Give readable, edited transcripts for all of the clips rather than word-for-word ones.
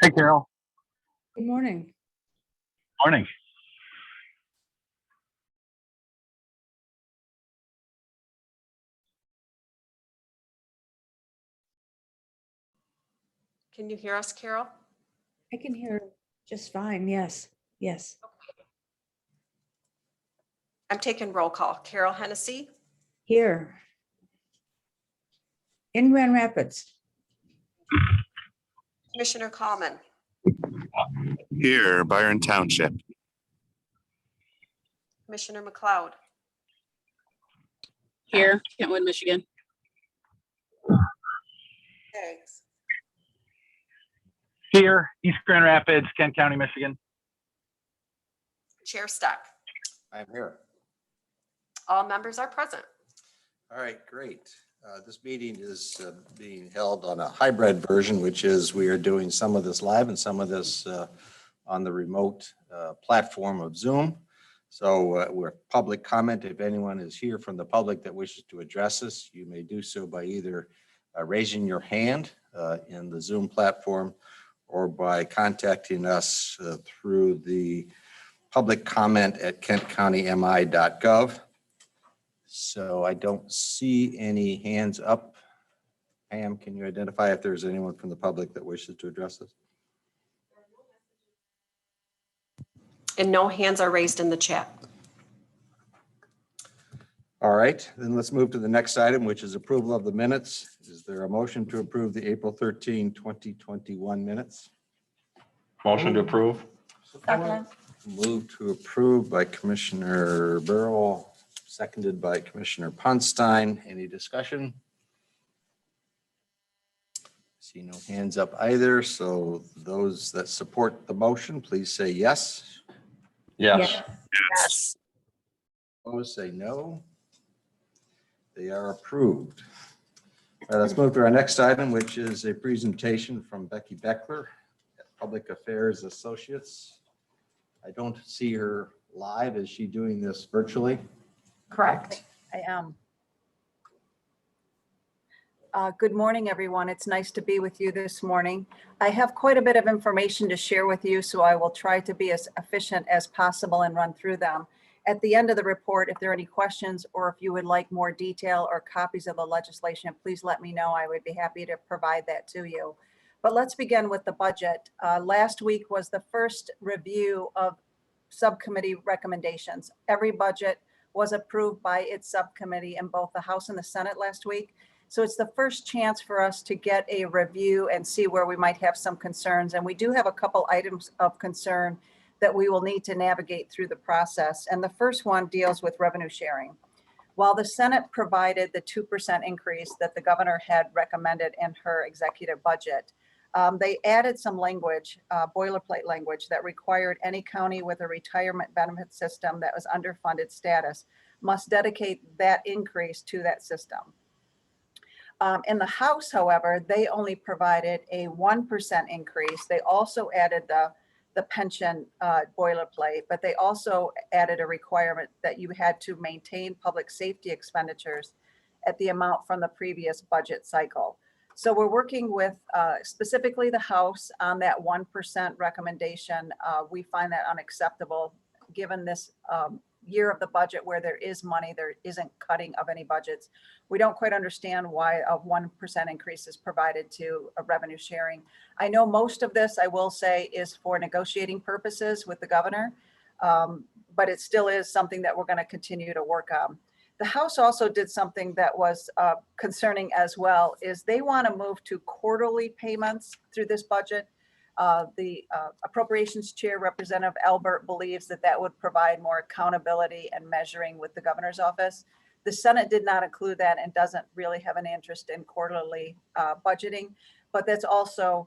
Hi, Carol. Good morning. Morning. Can you hear us, Carol? I can hear just fine. Yes, yes. I'm taking roll call. Carol Hennessy, Here. In Grand Rapids. Commissioner Coleman, Here, Byron Township. Commissioner McLeod, Here, Kentwood, Michigan. Eggs, Here, East Grand Rapids, Kent County, Michigan. Chair Stuck. I'm here. All members are present. All right, great. This meeting is being held on a hybrid version, which is we are doing some of this live and some of this on the remote platform of Zoom. So we're public comment. If anyone is here from the public that wishes to address us, you may do so by either raising your hand in the Zoom platform or by contacting us through the public comment at kentcountymi.gov. So I don't see any hands up. Pam, can you identify if there's anyone from the public that wishes to address this? And no hands are raised in the chat. All right, then let's move to the next item, which is approval of the minutes. Is there a motion to approve the April 13, 2021 minutes? Motion to approve. Move to approve by Commissioner Burrow, seconded by Commissioner Ponstein. Any discussion? See no hands up either, so those that support the motion, please say yes. Yes. Yes. Opposed, say no. They are approved. All right, let's move to our next item, which is a presentation from Becky Beckler, Public Affairs Associates. I don't see her live. Is she doing this virtually? Correct. I am. Good morning, everyone. It's nice to be with you this morning. I have quite a bit of information to share with you, so I will try to be as efficient as possible and run through them. At the end of the report, if there are any questions or if you would like more detail or copies of the legislation, please let me know. I would be happy to provide that to you. But let's begin with the budget. Last week was the first review of subcommittee recommendations. Every budget was approved by its subcommittee in both the House and the Senate last week. So it's the first chance for us to get a review and see where we might have some concerns. And we do have a couple items of concern that we will need to navigate through the process. And the first one deals with revenue sharing. While the Senate provided the 2% increase that the governor had recommended in her executive budget, they added some language, boilerplate language, that required any county with a retirement benefit system that was underfunded status must dedicate that increase to that system. In the House, however, they only provided a 1% increase. They also added the pension boilerplate, but they also added a requirement that you had to maintain public safety expenditures at the amount from the previous budget cycle. So we're working with specifically the House on that 1% recommendation. We find that unacceptable given this year of the budget where there is money, there isn't cutting of any budgets. We don't quite understand why a 1% increase is provided to a revenue sharing. I know most of this, I will say, is for negotiating purposes with the governor, but it still is something that we're going to continue to work on. The House also did something that was concerning as well, is they want to move to quarterly payments through this budget. The Appropriations Chair, Representative Albert, believes that that would provide more accountability and measuring with the governor's office. The Senate did not include that and doesn't really have an interest in quarterly budgeting, but that's also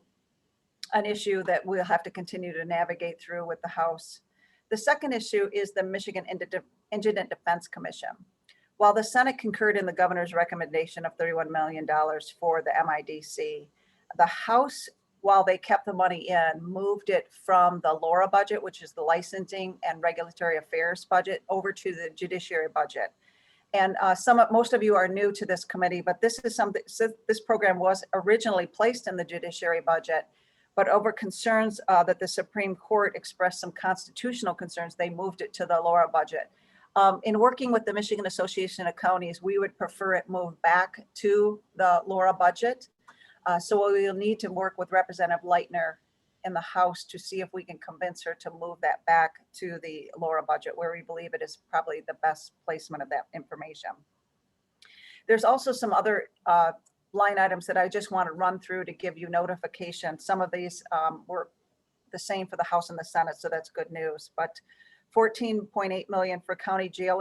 an issue that we'll have to continue to navigate through with the House. The second issue is the Michigan Indigent Defense Commission. While the Senate concurred in the governor's recommendation of $31 million for the MIDC, the House, while they kept the money in, moved it from the LAURA budget, which is the licensing and regulatory affairs budget, over to the judiciary budget. And most of you are new to this committee, but this is something. So this program was originally placed in the judiciary budget, But over concerns that the Supreme Court expressed some constitutional concerns, they moved it to the LoRa budget. In working with the Michigan Association of Counties, we would prefer it moved back to the LoRa budget. So we'll need to work with Representative Leitner in the House to see if we can convince her to move that back to the LoRa budget, where we believe it is probably the best placement of that information. There's also some other line items that I just want to run through to give you notification. Some of these were the same for the House and the Senate, so that's good news. But 14.8 million for county jail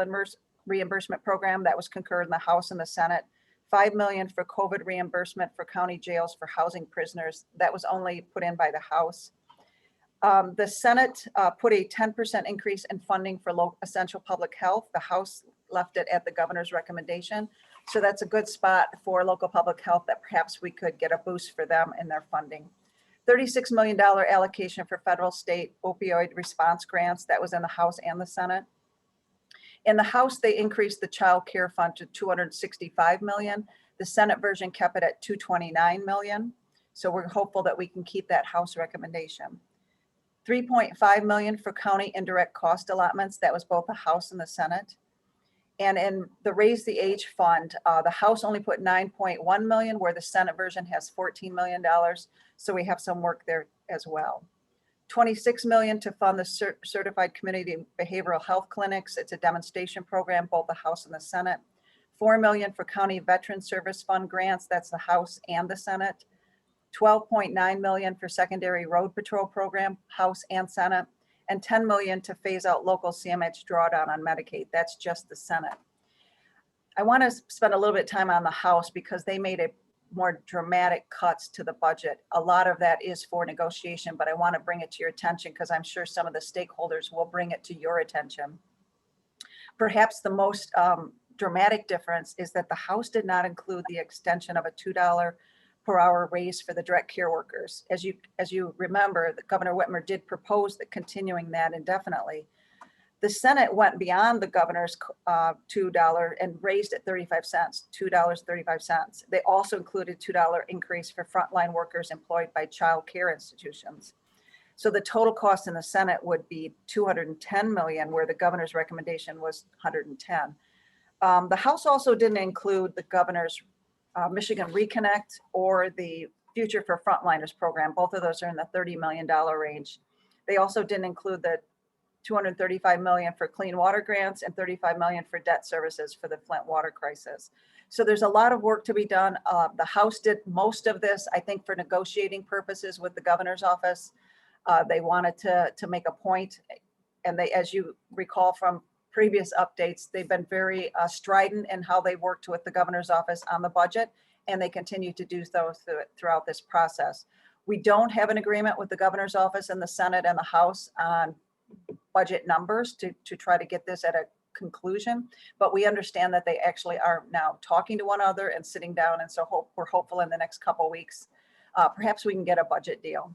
reimbursement program that was concurred in the House and the Senate. 5 million for COVID reimbursement for county jails for housing prisoners. That was only put in by the House. The Senate put a 10% increase in funding for essential public health. The House left it at the governor's recommendation. So that's a good spot for local public health that perhaps we could get a boost for them in their funding. $36 million allocation for federal state opioid response grants. That was in the House and the Senate. In the House, they increased the child care fund to 265 million. The Senate version kept it at 229 million. So we're hopeful that we can keep that House recommendation. 3.5 million for county indirect cost allotments. That was both the House and the Senate. And in the Raise the Age Fund, the House only put 9.1 million, where the Senate version has $14 million. So we have some work there as well. 26 million to fund the certified community behavioral health clinics. It's a demonstration program, both the House and the Senate. 4 million for county veteran service fund grants. That's the House and the Senate. 12.9 million for secondary road patrol program, House and Senate. And 10 million to phase out local CMH drawdown on Medicaid. That's just the Senate. I want to spend a little bit of time on the House because they made a more dramatic cuts to the budget. A lot of that is for negotiation, but I want to bring it to your attention because I'm sure some of the stakeholders will bring it to your attention. Perhaps the most dramatic difference is that the House did not include the extension of a $2 per hour raise for the direct care workers. As you remember, Governor Whitmer did propose that continuing that indefinitely. The Senate went beyond the governor's $2 and raised it 35 cents, $2.35. They also included $2 increase for frontline workers employed by child care institutions. So the total cost in the Senate would be 210 million, where the governor's recommendation was 110. The House also didn't include the governor's Michigan Reconnect or the Future for Frontliners program. Both of those are in the $30 million range. They also didn't include the 235 million for clean water grants and 35 million for debt services for the Flint water crisis. So there's a lot of work to be done. The House did most of this, I think, for negotiating purposes with the governor's office. They wanted to make a point, and they, as you recall from previous updates, they've been very strident in how they worked with the governor's office on the budget, and they continue to do so throughout this process. We don't have an agreement with the governor's office and the Senate and the House on budget numbers to try to get this at a conclusion, but we understand that they actually are now talking to one another and sitting down, and so we're hopeful in the next couple of weeks, perhaps we can get a budget deal.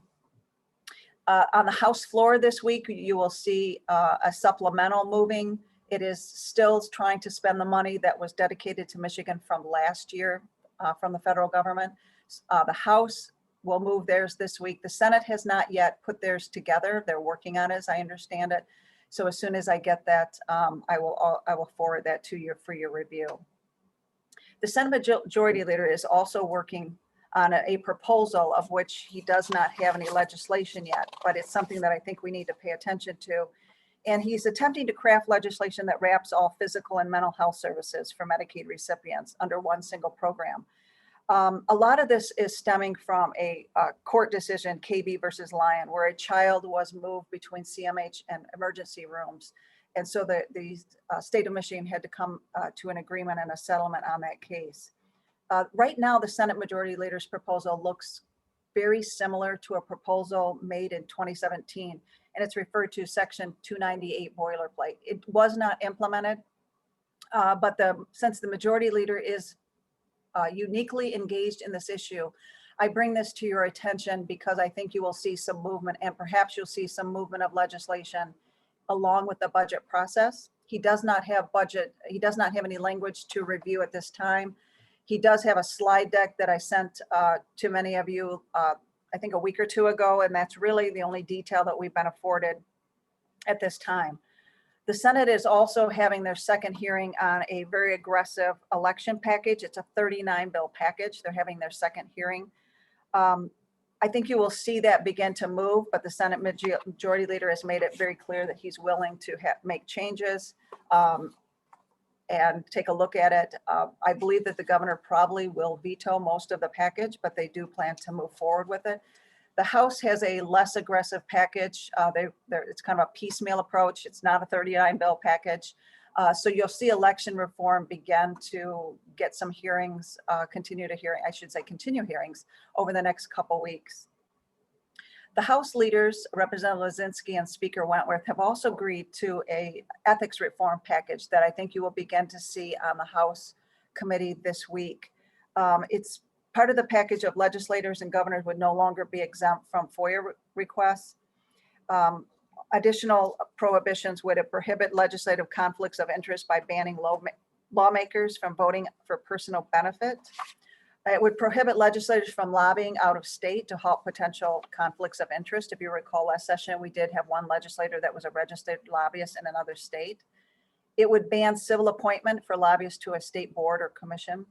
On the House floor this week, you will see a supplemental moving. It is still trying to spend the money that was dedicated to Michigan from last year from the federal government. The House will move theirs this week. The Senate has not yet put theirs together. They're working on it, as I understand it. So as soon as I get that, I will forward that to you for your review. The Senate Majority Leader is also working on a proposal of which he does not have any legislation yet, but it's something that I think we need to pay attention to. And he's attempting to craft legislation that wraps all physical and mental health services for Medicaid recipients under one single program. A lot of this is stemming from a court decision, KB versus Lyon, where a child was moved between CMH and emergency rooms. And so the state of Michigan had to come to an agreement and a settlement on that case. Right now, the Senate Majority Leader's proposal looks very similar to a proposal made in 2017, and it's referred to Section 298 boilerplate. It was not implemented, but since the Majority Leader is uniquely engaged in this issue, I bring this to your attention because I think you will see some movement, and perhaps you'll see some movement of legislation along with the budget process. He does not have any language to review at this time. He does have a slide deck that I sent to many of you I think a week or two ago, and that's really the only detail that we've been afforded at this time. The Senate is also having their second hearing on a very aggressive election package. It's a 39 bill package. They're having their second hearing. I think you will see that begin to move, but the Senate Majority Leader has made it very clear that he's willing to make changes and take a look at it. I believe that the governor probably will veto most of the package, but they do plan to move forward with it. The House has a less aggressive package. It's kind of a piecemeal approach. It's not a 39 bill package. So you'll see election reform begin to get some hearings, continue hearings over the next couple weeks. The House leaders, Representative Lozinski and Speaker Wentworth, have also agreed to a ethics reform package that I think you will begin to see on the House committee this week. It's part of the package of legislators and governors would no longer be exempt from FOIA requests. Additional prohibitions would prohibit legislative conflicts of interest by banning lawmakers from voting for personal benefit. It would prohibit legislators from lobbying out of state to halt potential conflicts of interest. If you recall last session, we did have one legislator that was a registered lobbyist in another state. It would ban civil appointment for lobbyists to a state board or commission.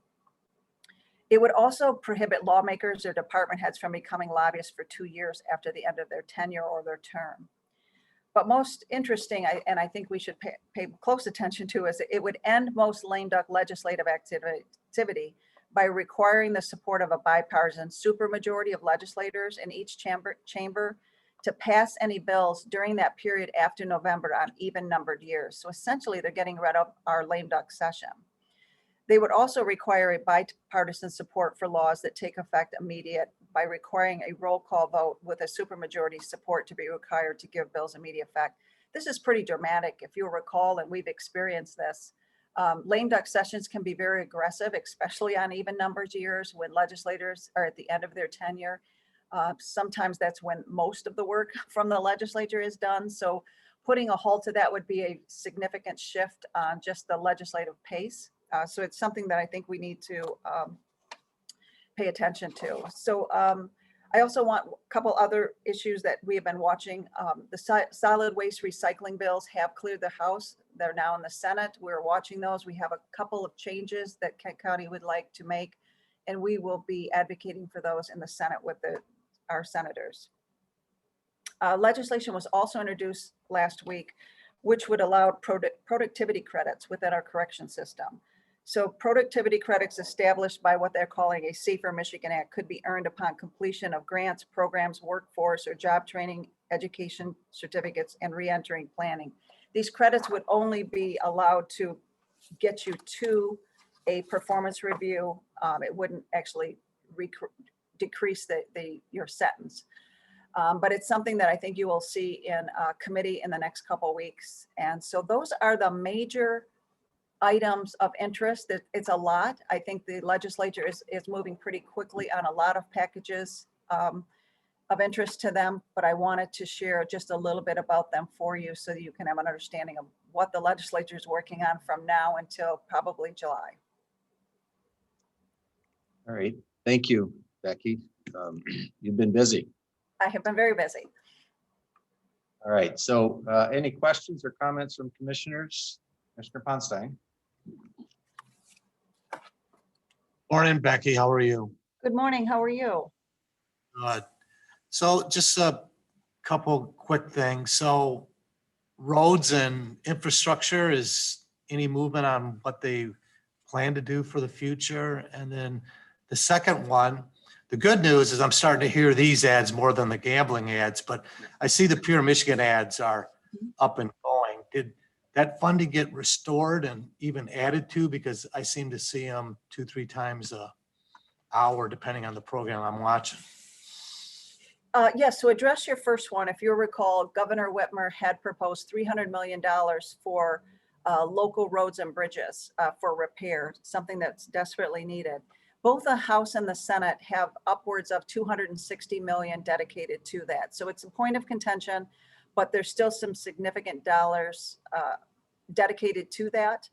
It would also prohibit lawmakers or department heads from becoming lobbyists for 2 years after the end of their tenure or their term. But most interesting, and I think we should pay close attention to, is it would end most lame duck legislative activity by requiring the support of a bipartisan supermajority of legislators in each chamber to pass any bills during that period after November on even numbered years. So essentially, they're getting rid of our lame duck session. They would also require a bipartisan support for laws that take effect immediate by requiring a roll call vote with a supermajority support to be required to give bills immediate effect. This is pretty dramatic. If you'll recall, and we've experienced this, lame duck sessions can be very aggressive, especially on even numbers years when legislators are at the end of their tenure. Sometimes that's when most of the work from the legislature is done. So putting a halt to that would be a significant shift on just the legislative pace. So it's something that I think we need to pay attention to. So I also want a couple other issues that we have been watching. The solid waste recycling bills have cleared the House. They're now in the Senate. We're watching those. We have a couple of changes that Kent County would like to make, and we will be advocating for those in the Senate with our senators. Legislation was also introduced last week, which would allow productivity credits within our correction system. So productivity credits established by what they're calling a Safer Michigan Act could be earned upon completion of grants, programs, workforce, or job training, education certificates, and reentering planning. These credits would only be allowed to get you to a performance review. It wouldn't actually decrease your sentence. But it's something that I think you will see in committee in the next couple of weeks. And so those are the major items of interest. It's a lot. I think the legislature is moving pretty quickly on a lot of packages of interest to them, but I wanted to share just a little bit about them for you so that you can have an understanding of what the legislature is working on from now until probably July. All right. Thank you, Becky. You've been busy. I have been very busy. All right. So any questions or comments from commissioners? Commissioner Ponstein. Morning, Becky. How are you? Good morning. How are you? Good. So just a couple quick things. So roads and infrastructure, is any movement on what they plan to do for the future? And then the second one, the good news is I'm starting to hear these ads more than the gambling ads, but I see the Pure Michigan ads are up and going. Did that funding get restored and even added to? Because I seem to see them 2-3 times an hour, depending on the program I'm watching. Yes, to address your first one, if you recall, Governor Whitmer had proposed $300 million for local roads and bridges for repair, something that's desperately needed. Both the House and the Senate have upwards of $260 million dedicated to that. So it's a point of contention, but there's still some significant dollars dedicated to that.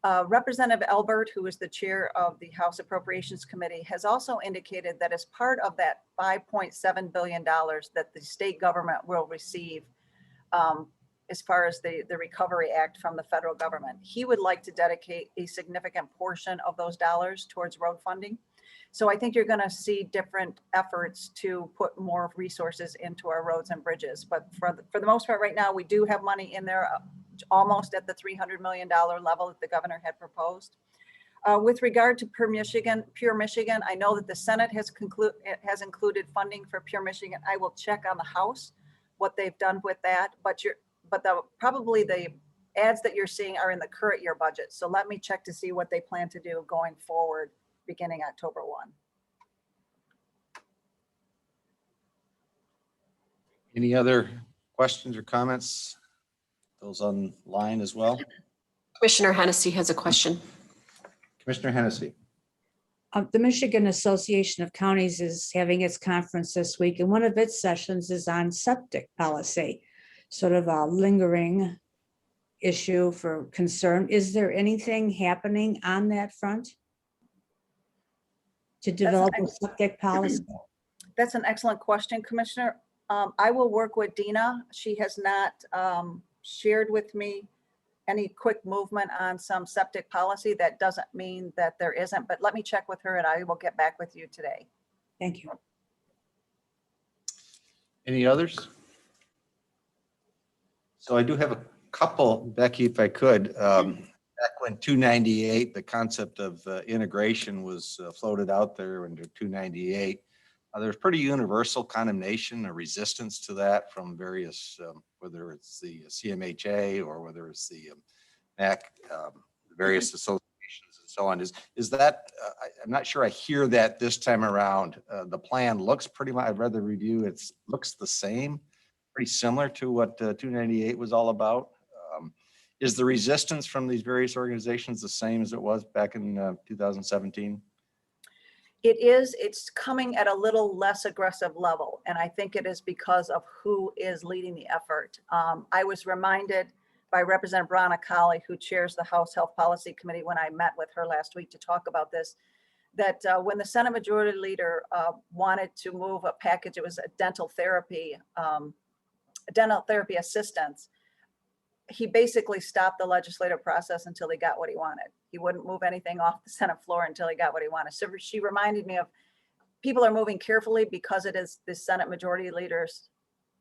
Representative Elbert, who is the chair of the House Appropriations Committee, has also indicated that as part of that $5.7 billion that the state government will receive as far as the Recovery Act from the federal government, he would like to dedicate a significant portion of those dollars towards road funding. So I think you're going to see different efforts to put more resources into our roads and bridges. But for the most part right now, we do have money in there almost at the $300 million level that the governor had proposed. With regard to Pure Michigan, I know that the Senate has included funding for Pure Michigan. I will check on the House what they've done with that, but probably the ads that you're seeing are in the current year budget. So let me check to see what they plan to do going forward beginning October 1. Any other questions or comments? Those online as well? Commissioner Hennessy has a question. Commissioner Hennessy. The Michigan Association of Counties is having its conference this week, and one of its sessions is on septic policy, sort of a lingering issue for concern. Is there anything happening on that front to develop a septic policy? That's an excellent question, Commissioner. I will work with Dina. She has not shared with me any quick movement on some septic policy. That doesn't mean that there isn't, but let me check with her and I will get back with you today. Thank you. Any others? So I do have a couple, Becky, if I could. Back when 298, the concept of integration was floated out there under 298. There's pretty universal condemnation or resistance to that from various, whether it's the CMHA or whether it's the MAC, various associations and so on. Is that, I'm not sure I hear that this time around. The plan looks pretty much, I've read the review, it looks the same, pretty similar to what 298 was all about. Is the resistance from these various organizations the same as it was back in 2017? It is, it's coming at a little less aggressive level. And I think it is because of who is leading the effort. I was reminded by Representative Brana Colley, who chairs the House Health Policy Committee, when I met with her last week to talk about this, that when the Senate Majority Leader wanted to move a package, it was a dental therapy assistance. He basically stopped the legislative process until he got what he wanted. He wouldn't move anything off the Senate floor until he got what he wanted. So she reminded me of people are moving carefully because it is the Senate Majority Leader's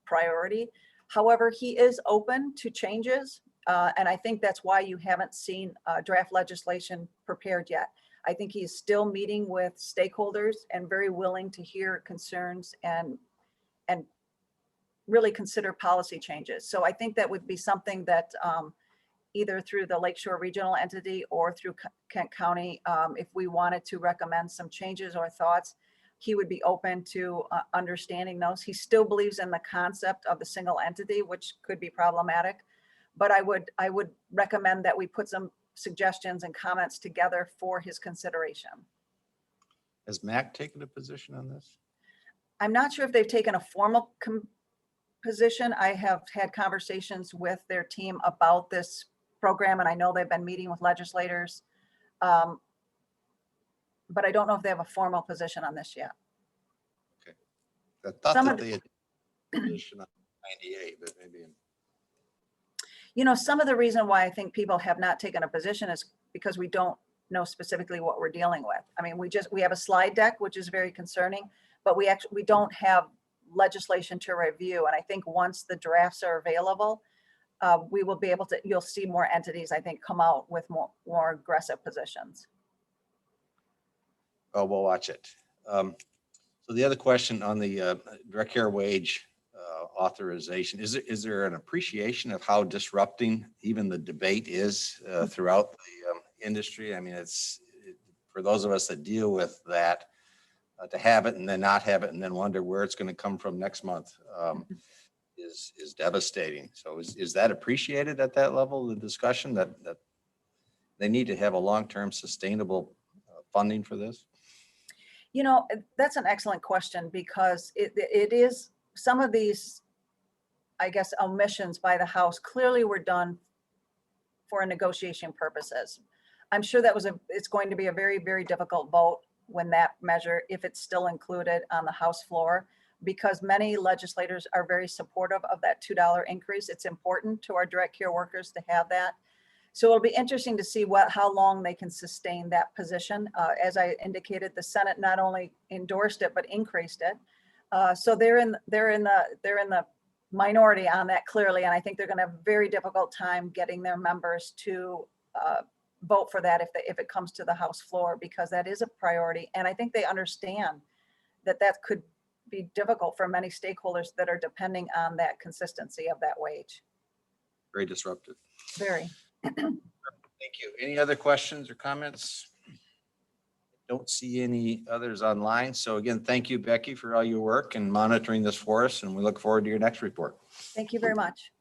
priority. However, he is open to changes. And I think that's why you haven't seen draft legislation prepared yet. I think he's still meeting with stakeholders and very willing to hear concerns and really consider policy changes. So I think that would be something that either through the Lakeshore Regional Entity or through Kent County, if we wanted to recommend some changes or thoughts, he would be open to understanding those. He still believes in the concept of the single entity, which could be problematic, but I would recommend that we put some suggestions and comments together for his consideration. Has MAC taken a position on this? I'm not sure if they've taken a formal position. I have had conversations with their team about this program, and I know they've been meeting with legislators, but I don't know if they have a formal position on this yet. Okay. I thought Some that of the- they had a position on 98, but maybe. You know, some of the reason why I think people have not taken a position is because we don't know specifically what we're dealing with. I mean, we have a slide deck, which is very concerning, but we don't have legislation to review. And I think once the drafts are available, we will be able to, you'll see more entities, I think, come out with more aggressive positions. Oh, we'll watch it. So the other question on the direct care wage authorization, is there an appreciation of how disrupting even the debate is throughout the industry? I mean, for those of us that deal with that, to have it and then not have it and then wonder where it's going to come from next month is devastating. So is that appreciated at that level, the discussion that they need to have a long-term sustainable funding for this? You know, that's an excellent question, because it is, some of these, I guess, omissions by the House clearly were done for negotiation purposes. I'm sure it's going to be a very, very difficult vote when that measure, if it's still included on the House floor, because many legislators are very supportive of that $2 increase. It's important to our direct care workers to have that. So it'll be interesting to see how long they can sustain that position. As I indicated, the Senate not only endorsed it, but increased it. So they're in the minority on that clearly. And I think they're going to have a very difficult time getting their members to vote for that if it comes to the House floor, because that is a priority. And I think they understand that could be difficult for many stakeholders that are depending on that consistency of that wage. Very disruptive. Very. Thank you. Any other questions or comments? Don't see any others online. So again, thank you, Becky, for all your work and monitoring this for us. And we look forward to your next report. Thank you very much.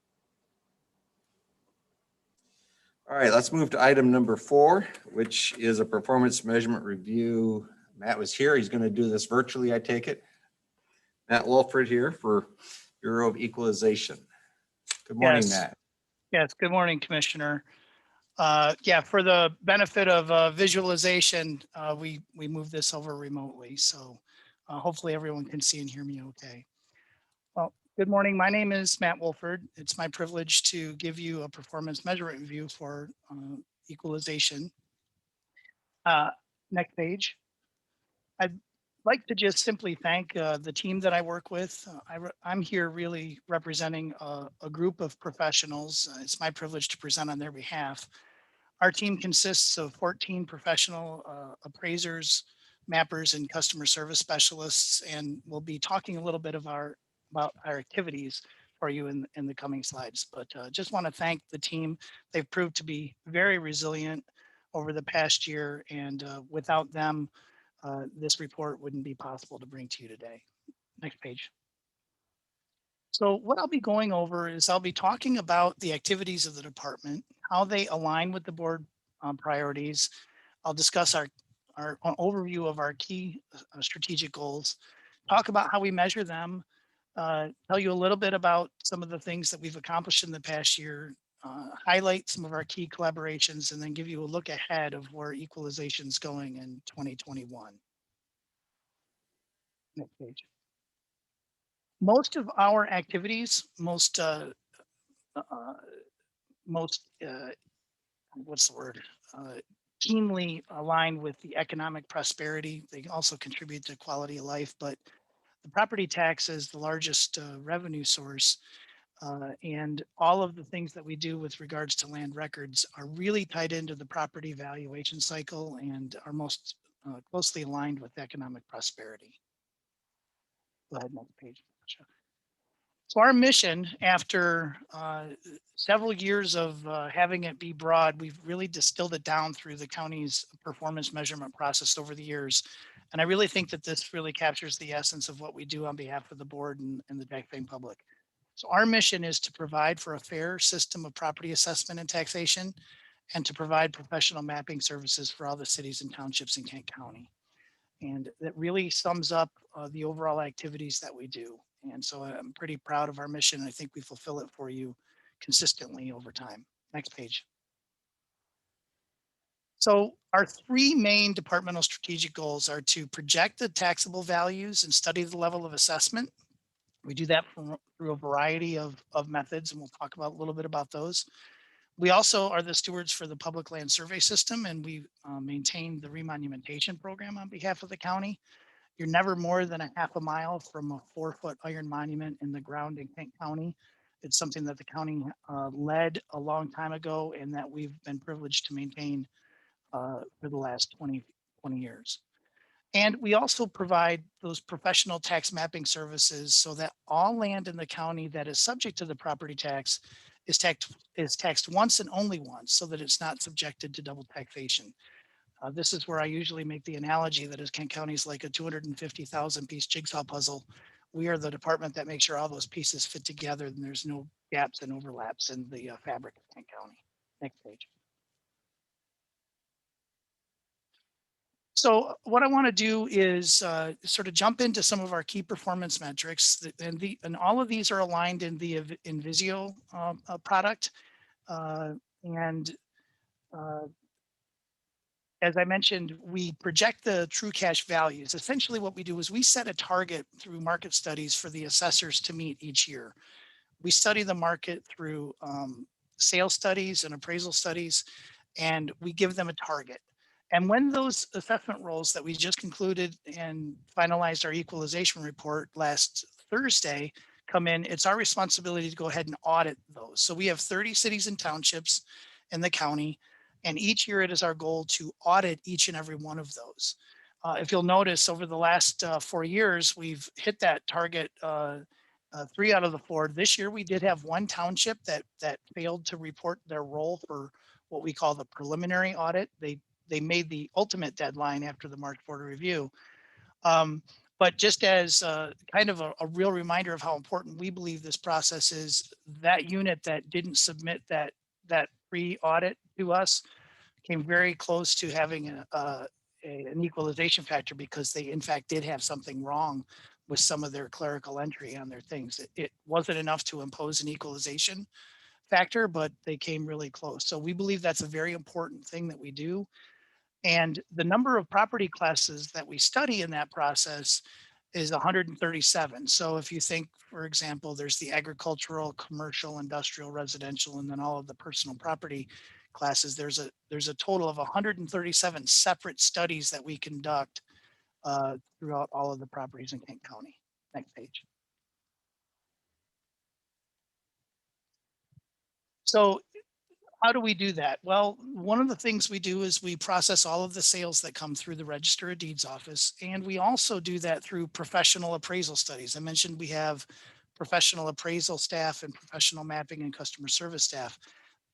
All right, let's move to item number 4, which is a performance measurement review. Matt was here. He's going to do this virtually, I take it. Matt Wolford here for Bureau of Equalization. Good morning, Yes. Matt. Yes, good morning, Commissioner. Yeah, for the benefit of visualization, we moved this over remotely, so hopefully everyone can see and hear me okay. Well, good morning. My name is Matt Wolford. It's my privilege to give you a performance measurement review for equalization. Next page. I'd like to just simply thank the team that I work with. I'm here really representing a group of professionals. It's my privilege to present on their behalf. Our team consists of 14 professional appraisers, mappers, and customer service specialists, and we'll be talking a little bit about our activities for you in the coming slides. But just want to thank the team. They've proved to be very resilient over the past year, and without them, this report wouldn't be possible to bring to you today. Next page. So what I'll be going over is I'll be talking about the activities of the department, how they align with the board priorities. I'll discuss our overview of our key strategic goals, talk about how we measure them, tell you a little bit about some of the things that we've accomplished in the past year, highlight some of our key collaborations, and then give you a look ahead of where equalization is going in 2021. Next page. Most of our activities, what's the word? Keenly aligned with the economic prosperity. They also contribute to quality of life, but the property tax is the largest revenue source. And all of the things that we do with regards to land records are really tied into the property valuation cycle and are most closely aligned with economic prosperity. Go ahead, next page. So our mission, after several years of having it be broad, we've really distilled it down through the county's performance measurement process over the years. And I really think that this really captures the essence of what we do on behalf of the board and the taxpaying public. So our mission is to provide for a fair system of property assessment and taxation, and to provide professional mapping services for all the cities and townships in Kent County. And that really sums up the overall activities that we do. And so I'm pretty proud of our mission. I think we fulfill it for you consistently over time. Next page. So our 3 main departmental strategic goals are to project the taxable values and study the level of assessment. We do that through a variety of methods, and we'll talk about a little bit about those. We also are the stewards for the public land survey system, and we maintain the remonumentation program on behalf of the county. You're never more than a half a mile from a 4-foot iron monument in the ground in Kent County. It's something that the county led a long time ago and that we've been privileged to maintain for the last 20 years. And we also provide those professional tax mapping services so that all land in the county that is subject to the property tax is taxed once and only once, so that it's not subjected to double taxation. This is where I usually make the analogy that as Kent County is like a 250,000 piece jigsaw puzzle. We are the department that makes sure all those pieces fit together and there's no gaps and overlaps in the fabric of Kent County. Next page. So what I want to do is sort of jump into some of our key performance metrics, and all of these are aligned in the Invisio product. as I mentioned, we project the true cash values. Essentially what we do is we set a target through market studies for the assessors to meet each year. We study the market through sales studies and appraisal studies, and we give them a target. And when those assessment roles that we just concluded and finalized our equalization report last Thursday come in, it's our responsibility to go ahead and audit those. So we have 30 cities and townships in the county, and each year it is our goal to audit each and every one of those. If you'll notice, over the last 4 years, we've hit that target 3 out of the 4. This year, we did have one township that failed to report their role for what we call the preliminary audit. They made the ultimate deadline after the March Board of Review. But just as kind of a real reminder of how important we believe this process is, that unit that didn't submit that pre-audit to us came very close to having an equalization factor because they in fact did have something wrong with some of their clerical entry on their things. It wasn't enough to impose an equalization factor, but they came really close. So we believe that's a very important thing that we do. And the number of property classes that we study in that process is 137. So if you think, for example, there's the agricultural, commercial, industrial, residential, and then all of the personal property classes, there's a total of 137 separate studies that we conduct throughout all of the properties in Kent County. Next page. So how do we do that? Well, one of the things we do is we process all of the sales that come through the Register of Deeds office. And we also do that through professional appraisal studies. I mentioned we have professional appraisal staff and professional mapping and customer service staff.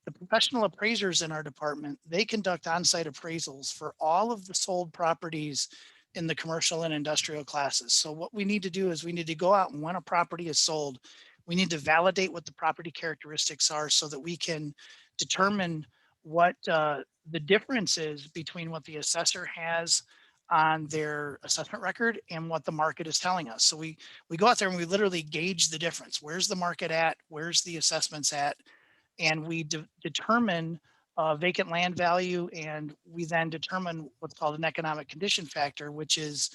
The professional appraisers in our department, they conduct on-site appraisals for all of the sold properties in the commercial and industrial classes. So what we need to do is we need to go out, and when a property is sold, we need to validate what the property characteristics are so that we can determine what the difference is between what the assessor has on their assessment record and what the market is telling us. So we go out there and we literally gauge the difference. Where's the market at? Where's the assessments at? And we determine vacant land value, and we then determine what's called an economic condition factor, which is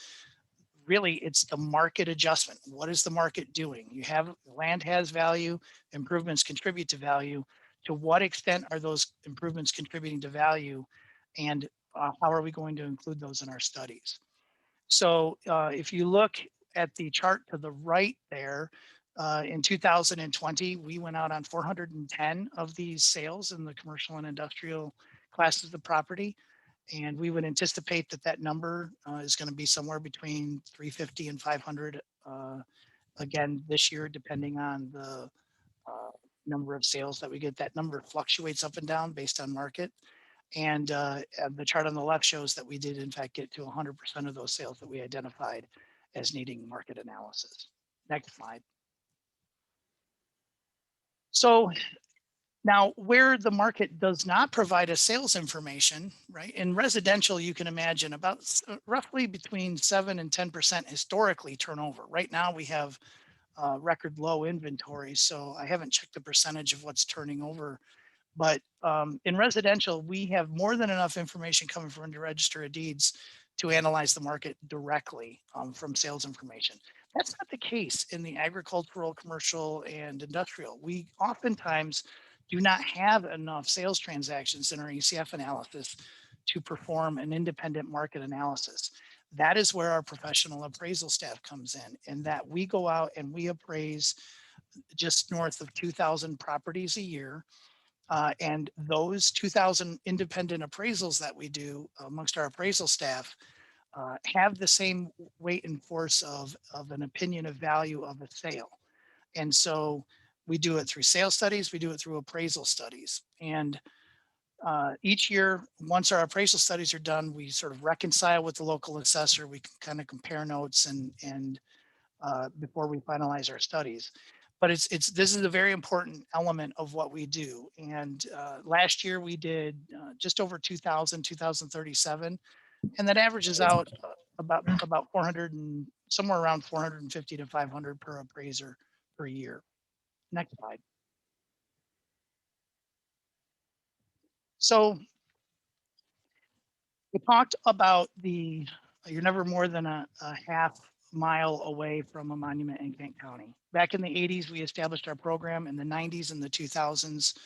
really, it's the market adjustment. What is the market doing? You have land has value, improvements contribute to value. To what extent are those improvements contributing to value? And how are we going to include those in our studies? So if you look at the chart to the right there, in 2020, we went out on 410 of these sales in the commercial and industrial classes of property. And we would anticipate that that number is going to be somewhere between 350 and 500 again this year, depending on the number of sales that we get. That number fluctuates up and down based on market. And the chart on the left shows that we did in fact get to 100% of those sales that we identified as needing market analysis. Next slide. So now where the market does not provide us sales information, right? In residential, you can imagine about roughly between 7 and 10% historically turnover. Right now we have record low inventory. So I haven't checked the percentage of what's turning over. But in residential, we have more than enough information coming from the Register of Deeds to analyze the market directly from sales information. That's not the case in the agricultural, commercial, and industrial. We oftentimes do not have enough sales transactions in our ECF analysis to perform an independent market analysis. That is where our professional appraisal staff comes in, and that we go out and we appraise just north of 2,000 properties a year. And those 2,000 independent appraisals that we do amongst our appraisal staff have the same weight and force of an opinion of value of a sale. And so we do it through sales studies, we do it through appraisal studies. And each year, once our appraisal studies are done, we sort of reconcile with the local assessor. We can kind of compare notes and before we finalize our studies. But this is a very important element of what we do. And last year we did just over 2,000, 2,037, and that averages out about 400 and somewhere around 450 to 500 per appraiser per year. Next slide. So We talked about you're never more than a half mile away from a monument in Kent County. Back in the 80s, we established our program. In the 90s and the 2000s,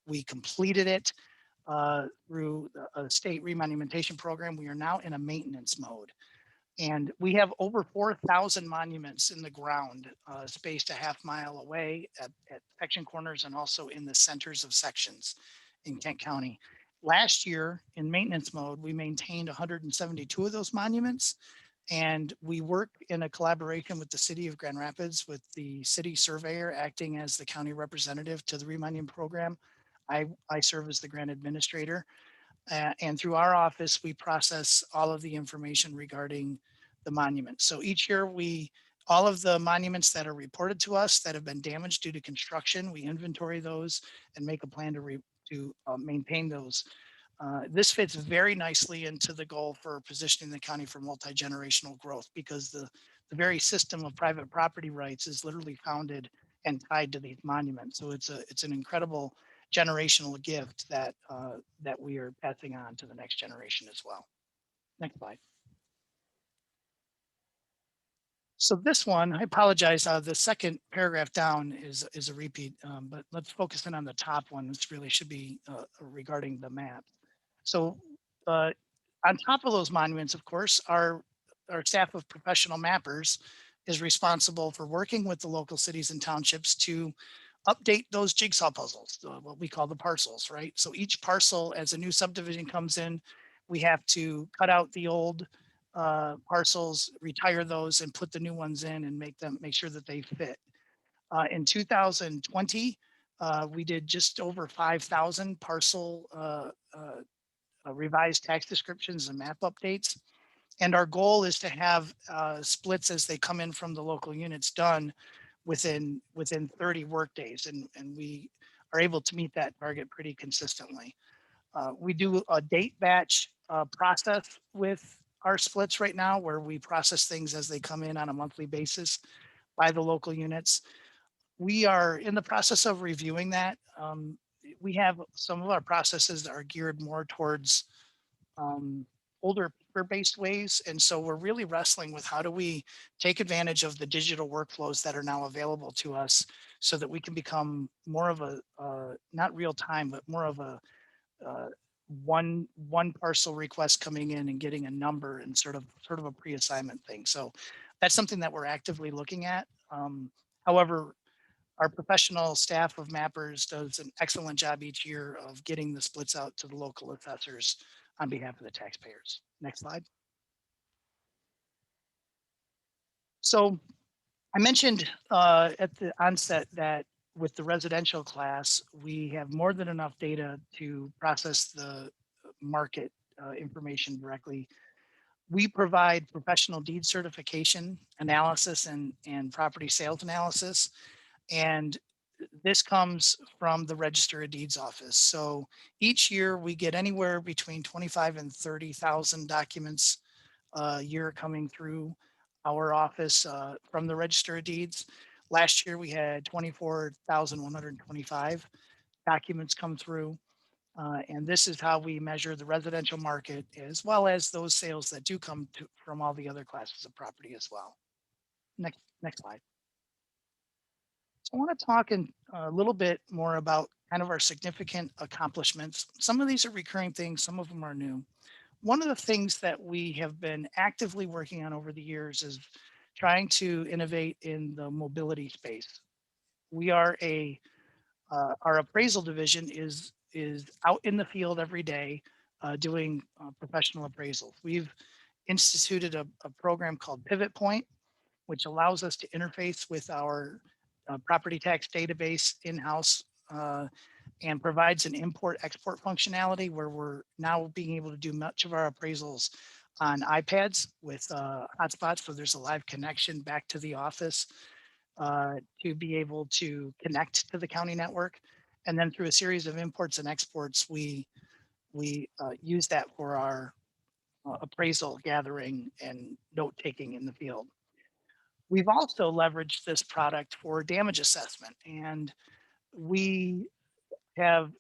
we completed it through a state remonumentation program. We are now in a maintenance mode. And we have over 4,000 monuments in the ground, spaced a half mile away at section corners and also in the centers of sections in Kent County. Last year in maintenance mode, we maintained 172 of those monuments. And we work in a collaboration with the city of Grand Rapids, with the city surveyor acting as the county representative to the remonument program. I serve as the grant administrator. And through our office, we process all of the information regarding the monument. So each year all of the monuments that are reported to us that have been damaged due to construction, we inventory those and make a plan to maintain those. This fits very nicely into the goal for positioning the county for multi-generational growth, because the very system of private property rights is literally founded and tied to these monuments. So it's an incredible generational gift that we are passing on to the next generation as well. Next slide. So this one, I apologize. The second paragraph down is a repeat, but let's focus in on the top one, which really should be regarding the map. So on top of those monuments, of course, our staff of professional mappers is responsible for working with the local cities and townships to update those jigsaw puzzles, what we call the parcels, right? So each parcel, as a new subdivision comes in, we have to cut out the old parcels, retire those, and put the new ones in and make sure that they fit. In 2020, we did just over 5,000 parcel revised tax descriptions and map updates. And our goal is to have splits as they come in from the local units done within 30 work days. And we are able to meet that target pretty consistently. We do a date batch process with our splits right now, where we process things as they come in on a monthly basis by the local units. We are in the process of reviewing that. We have some of our processes that are geared more towards older paper-based ways. And so we're really wrestling with how do we take advantage of the digital workflows that are now available to us, so that we can become more of a, not real time, but more of a one parcel request coming in and getting a number and sort of a pre-assignment thing. So that's something that we're actively looking at. However, our professional staff of mappers does an excellent job each year of getting the splits out to the local assessors on behalf of the taxpayers. Next slide. So I mentioned at the onset that with the residential class, we have more than enough data to process the market information directly. We provide professional deed certification analysis and property sales analysis. And this comes from the Register of Deeds office. So each year we get anywhere between 25 and 30,000 documents a year coming through our office from the Register of Deeds. Last year we had 24,125 documents come through. And this is how we measure the residential market, as well as those sales that do come from all the other classes of property as well. Next slide. So I want to talk a little bit more about kind of our significant accomplishments. Some of these are recurring things, some of them are new. One of the things that we have been actively working on over the years is trying to innovate in the mobility space. We are our appraisal division is out in the field every day doing professional appraisals. We've instituted a program called Pivot Point, which allows us to interface with our property tax database in-house and provides an import-export functionality, where we're now being able to do much of our appraisals on iPads with hotspots. So there's a live connection back to the office to be able to connect to the county network. And then through a series of imports and exports, we use that for our appraisal gathering and note-taking in the field. We've also leveraged this product for damage assessment, and we have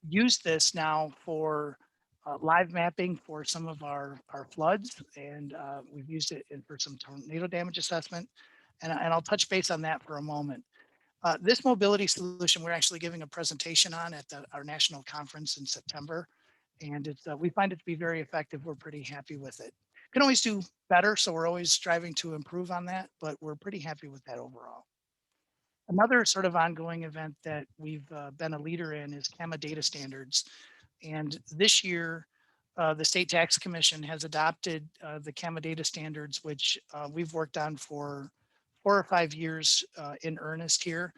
used this now for live mapping for some of our floods, and we've used it for some tornado damage assessment. And I'll touch base on that for a moment. This mobility solution, we're actually giving a presentation on at our national conference in September. And it's, we find it to be very effective. We're pretty happy with it. Can always do better, so we're always striving to improve on that, but we're pretty happy with that overall. Another sort of ongoing event that we've been a leader in is CAMA data standards. And this year, the State Tax Commission has adopted the CAMA data standards, which we've worked on for 4 or 5 years in earnest here.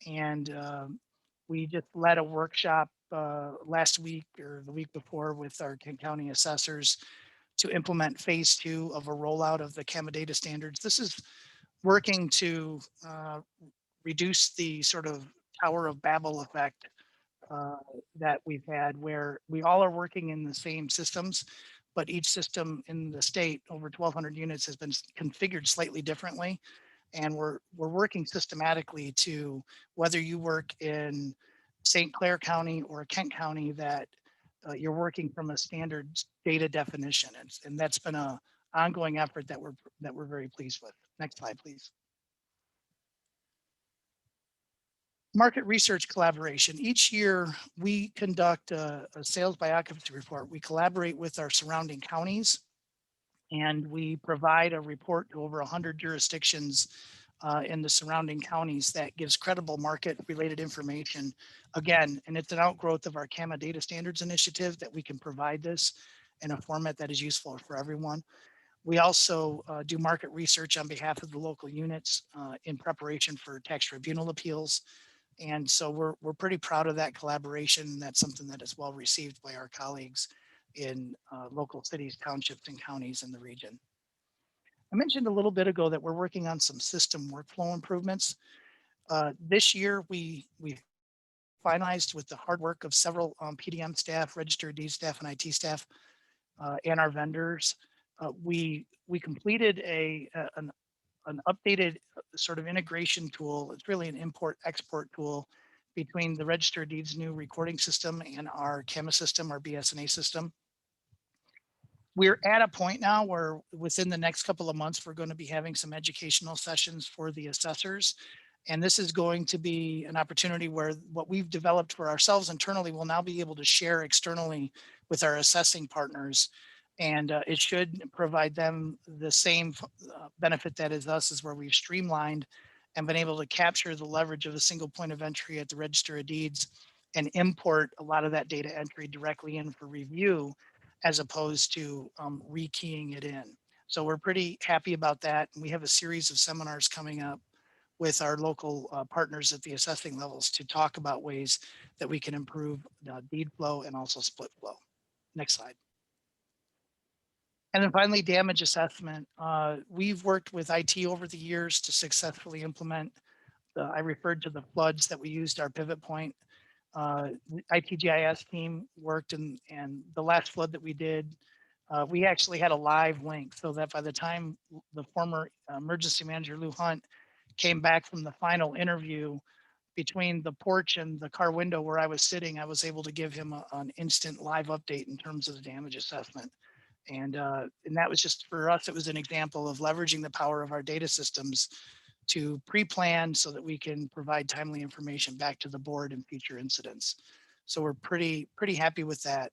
And we just led a workshop last week or the week before with our Kent County assessors to implement phase 2 of a rollout of the CAMA data standards. This is working to reduce the sort of Tower of Babel effect that we've had, where we all are working in the same systems, but each system in the state, over 1,200 units, has been configured slightly differently. And we're working systematically to, whether you work in St. Clair County or Kent County, that you're working from a standard data definition. And that's been an ongoing effort that we're very pleased with. Next slide, please. Market research collaboration. Each year we conduct a sales by occupancy report. We collaborate with our surrounding counties, and we provide a report to over 100 jurisdictions in the surrounding counties that gives credible market related information. Again, and it's an outgrowth of our CAMA data standards initiative that we can provide this in a format that is useful for everyone. We also do market research on behalf of the local units in preparation for tax tribunal appeals. And so we're pretty proud of that collaboration. That's something that is well received by our colleagues in local cities, townships, and counties in the region. I mentioned a little bit ago that we're working on some system workflow improvements. This year, we finalized with the hard work of several PDM staff, registered deed staff, and IT staff, and our vendors. We completed an updated sort of integration tool. It's really an import-export tool between the Register of Deeds new recording system and our CAMA system, our BSNA system. We're at a point now where within the next couple of months, we're going to be having some educational sessions for the assessors. And this is going to be an opportunity where what we've developed for ourselves internally will now be able to share externally with our assessing partners. And it should provide them the same benefit that is us, is where we've streamlined and been able to capture the leverage of a single point of entry at the Register of Deeds and import a lot of that data entry directly in for review, as opposed to rekeying it in. So we're pretty happy about that. And we have a series of seminars coming up with our local partners at the assessing levels to talk about ways that we can improve deed flow and also split flow. Next slide. And then finally, damage assessment. We've worked with IT over the years to successfully implement I referred to the floods that we used our pivot point. ITGIS team worked and the last flood that we did, we actually had a live link so that by the time the former emergency manager, Lou Hunt, came back from the final interview, between the porch and the car window where I was sitting, I was able to give him an instant live update in terms of the damage assessment. And that was just, for us, it was an example of leveraging the power of our data systems to pre-plan so that we can provide timely information back to the board in future incidents. So we're pretty happy with that.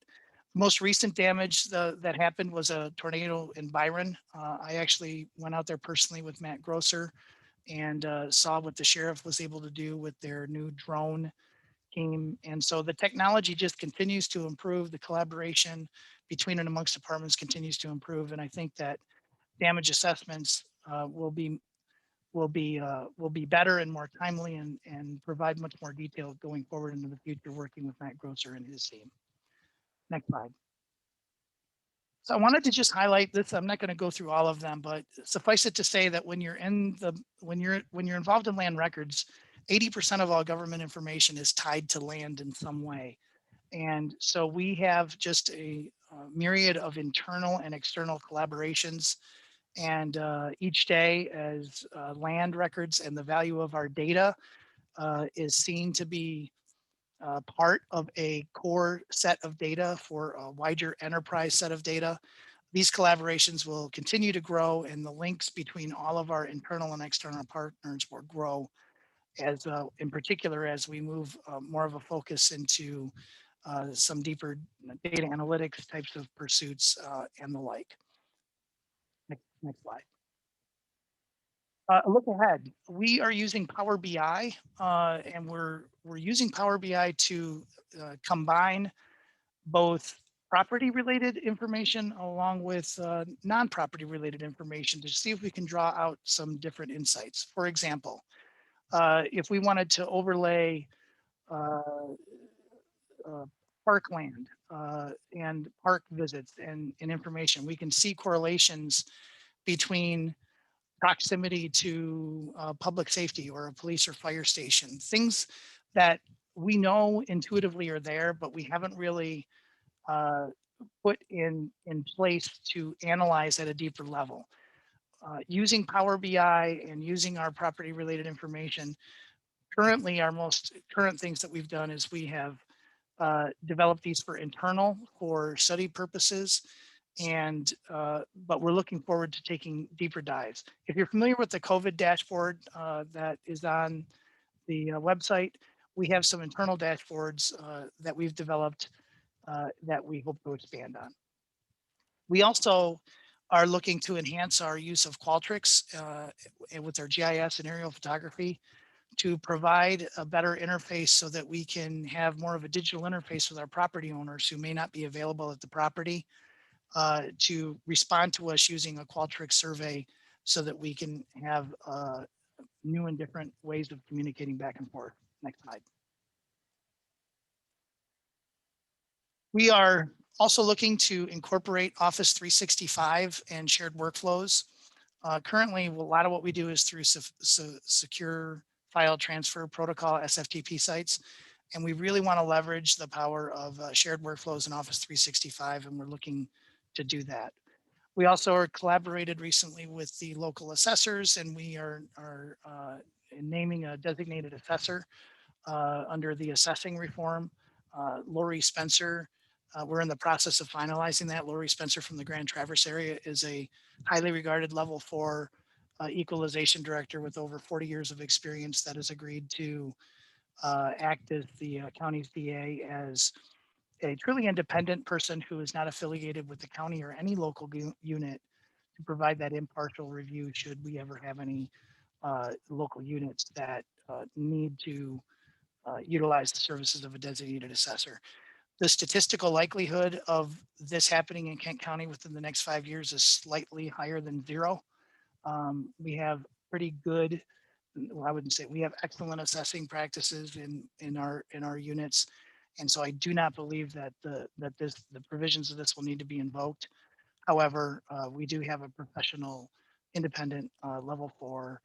Most recent damage that happened was a tornado in Byron. I actually went out there personally with Matt Grosser and saw what the sheriff was able to do with their new drone team. And so the technology just continues to improve. The collaboration between and amongst departments continues to improve. And I think that damage assessments will be better and more timely and provide much more detail going forward into the future, working with Matt Grosser and his team. Next slide. So I wanted to just highlight this. I'm not going to go through all of them, but suffice it to say that when you're involved in land records, 80% of all government information is tied to land in some way. And so we have just a myriad of internal and external collaborations. And each day as land records and the value of our data is seen to be part of a core set of data for a wider enterprise set of data. These collaborations will continue to grow, and the links between all of our internal and external partners will grow as in particular as we move more of a focus into some deeper data analytics types of pursuits and the like. Next slide. A look ahead. We are using Power BI, and we're using Power BI to combine both property related information along with non-property related information to see if we can draw out some different insights. For example, if we wanted to overlay parkland and park visits and information, we can see correlations between proximity to public safety or a police or fire station, things that we know intuitively are there, but we haven't really put in place to analyze at a deeper level. Using Power BI and using our property related information, currently our most current things that we've done is we have developed these for study purposes, and but we're looking forward to taking deeper dives. If you're familiar with the COVID dashboard that is on the website, we have some internal dashboards that we've developed that we hope to expand on. We also are looking to enhance our use of Qualtrics with our GIS and aerial photography to provide a better interface so that we can have more of a digital interface with our property owners who may not be available at the property to respond to us using a Qualtrics survey so that we can have new and different ways of communicating back and forth. Next slide. We are also looking to incorporate Office 365 and shared workflows. Currently, a lot of what we do is through secure file transfer protocol, SFTP sites, and we really want to leverage the power of shared workflows in Office 365, and we're looking to do that. We also are collaborated recently with the local assessors, and we are naming a designated assessor under the assessing reform. Lori Spencer, we're in the process of finalizing that. Lori Spencer from the Grand Traverse area is a highly regarded level 4 equalization director with over 40 years of experience that has agreed to act as the county's DA as a truly independent person who is not affiliated with the county or any local unit to provide that impartial review should we ever have any local units that need to utilize the services of a designated assessor. The statistical likelihood of this happening in Kent County within the next 5 years is slightly higher than 0. We have pretty good, well, I wouldn't say, we have excellent assessing practices in our units. And so I do not believe that the provisions of this will need to be invoked. However, we do have a professional, independent level 4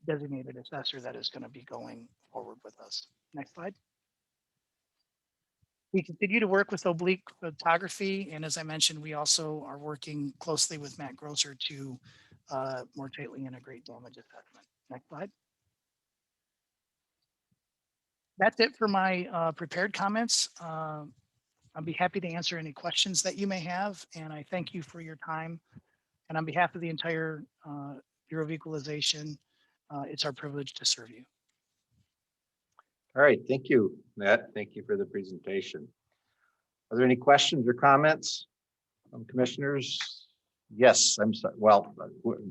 designated assessor that is going to be going forward with us. Next slide. We continue to work with Oblique Photography, and as I mentioned, we also are working closely with Matt Grosser to more tightly integrate damage assessment. Next slide. That's it for my prepared comments. I'll be happy to answer any questions that you may have, and I thank you for your time. And on behalf of the entire Bureau of Equalization, it's our privilege to serve you. All right, thank you, Matt. Thank you for the presentation. Are there any questions or comments from commissioners? Yes, I'm sorry. Well,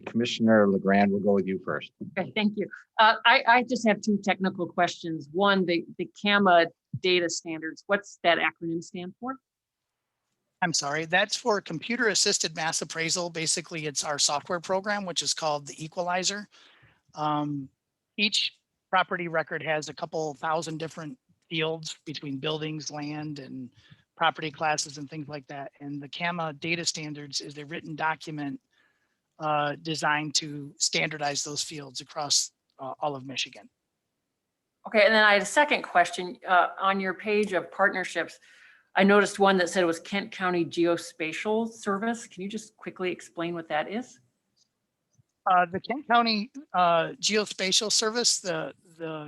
Commissioner LeGrand, we'll go with you first. Okay, thank you. I just have 2 technical questions. One, the CAMA data standards, what's that acronym stand for? I'm sorry, that's for computer assisted mass appraisal. Basically, it's our software program, which is called the Equalizer. Each property record has a couple thousand different fields between buildings, land, and property classes and things like that. And the CAMA data standards is a written document designed to standardize those fields across all of Michigan. Okay, and then I had a second question. On your page of partnerships, I noticed one that said it was Kent County Geospatial Service. Can you just quickly explain what that is? The Kent County Geospatial Service, the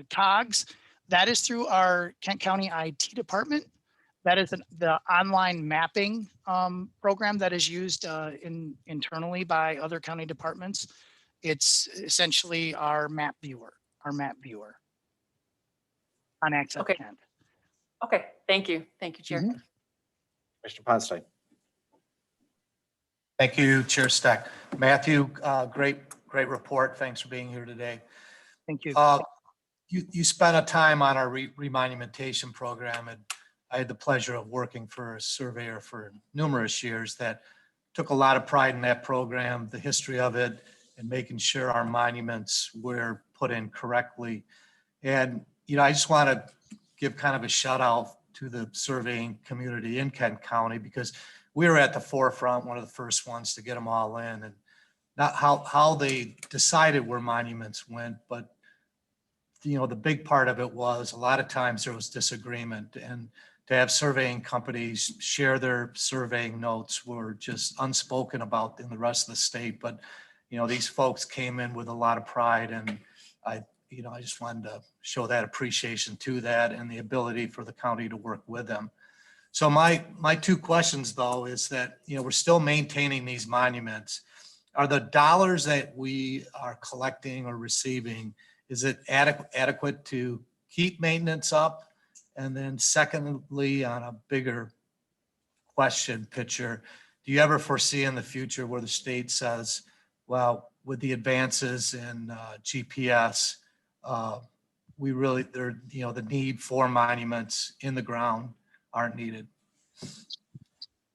COGS, That is through our Kent County IT department. That is the online mapping program that is used internally by other county departments. It's essentially our map viewer on Access Okay. Kent. Okay, thank you. Thank you, Chair. Mhm. Commissioner Ponstein. Thank you, Chair Steck. Matthew, great report. Thanks for being here today. Thank you. You spent a time on our remonumentation program, and I had the pleasure of working for a surveyor for numerous years that took a lot of pride in that program, the history of it, and making sure our monuments were put in correctly. And, I just want to give kind of a shout out to the surveying community in Kent County, because we were at the forefront, one of the first ones to get them all in, and not how they decided where monuments went, but the big part of it was a lot of times there was disagreement, and to have surveying companies share their surveying notes were just unspoken about in the rest of the state. But, these folks came in with a lot of pride, and I just wanted to show that appreciation to that and the ability for the county to work with them. So my two questions though is that, we're still maintaining these monuments. Are the dollars that we are collecting or receiving, is it adequate to keep maintenance up? And then secondly, on a bigger question picture, do you ever foresee in the future where the state says, well, with the advances in GPS, the need for monuments in the ground aren't needed?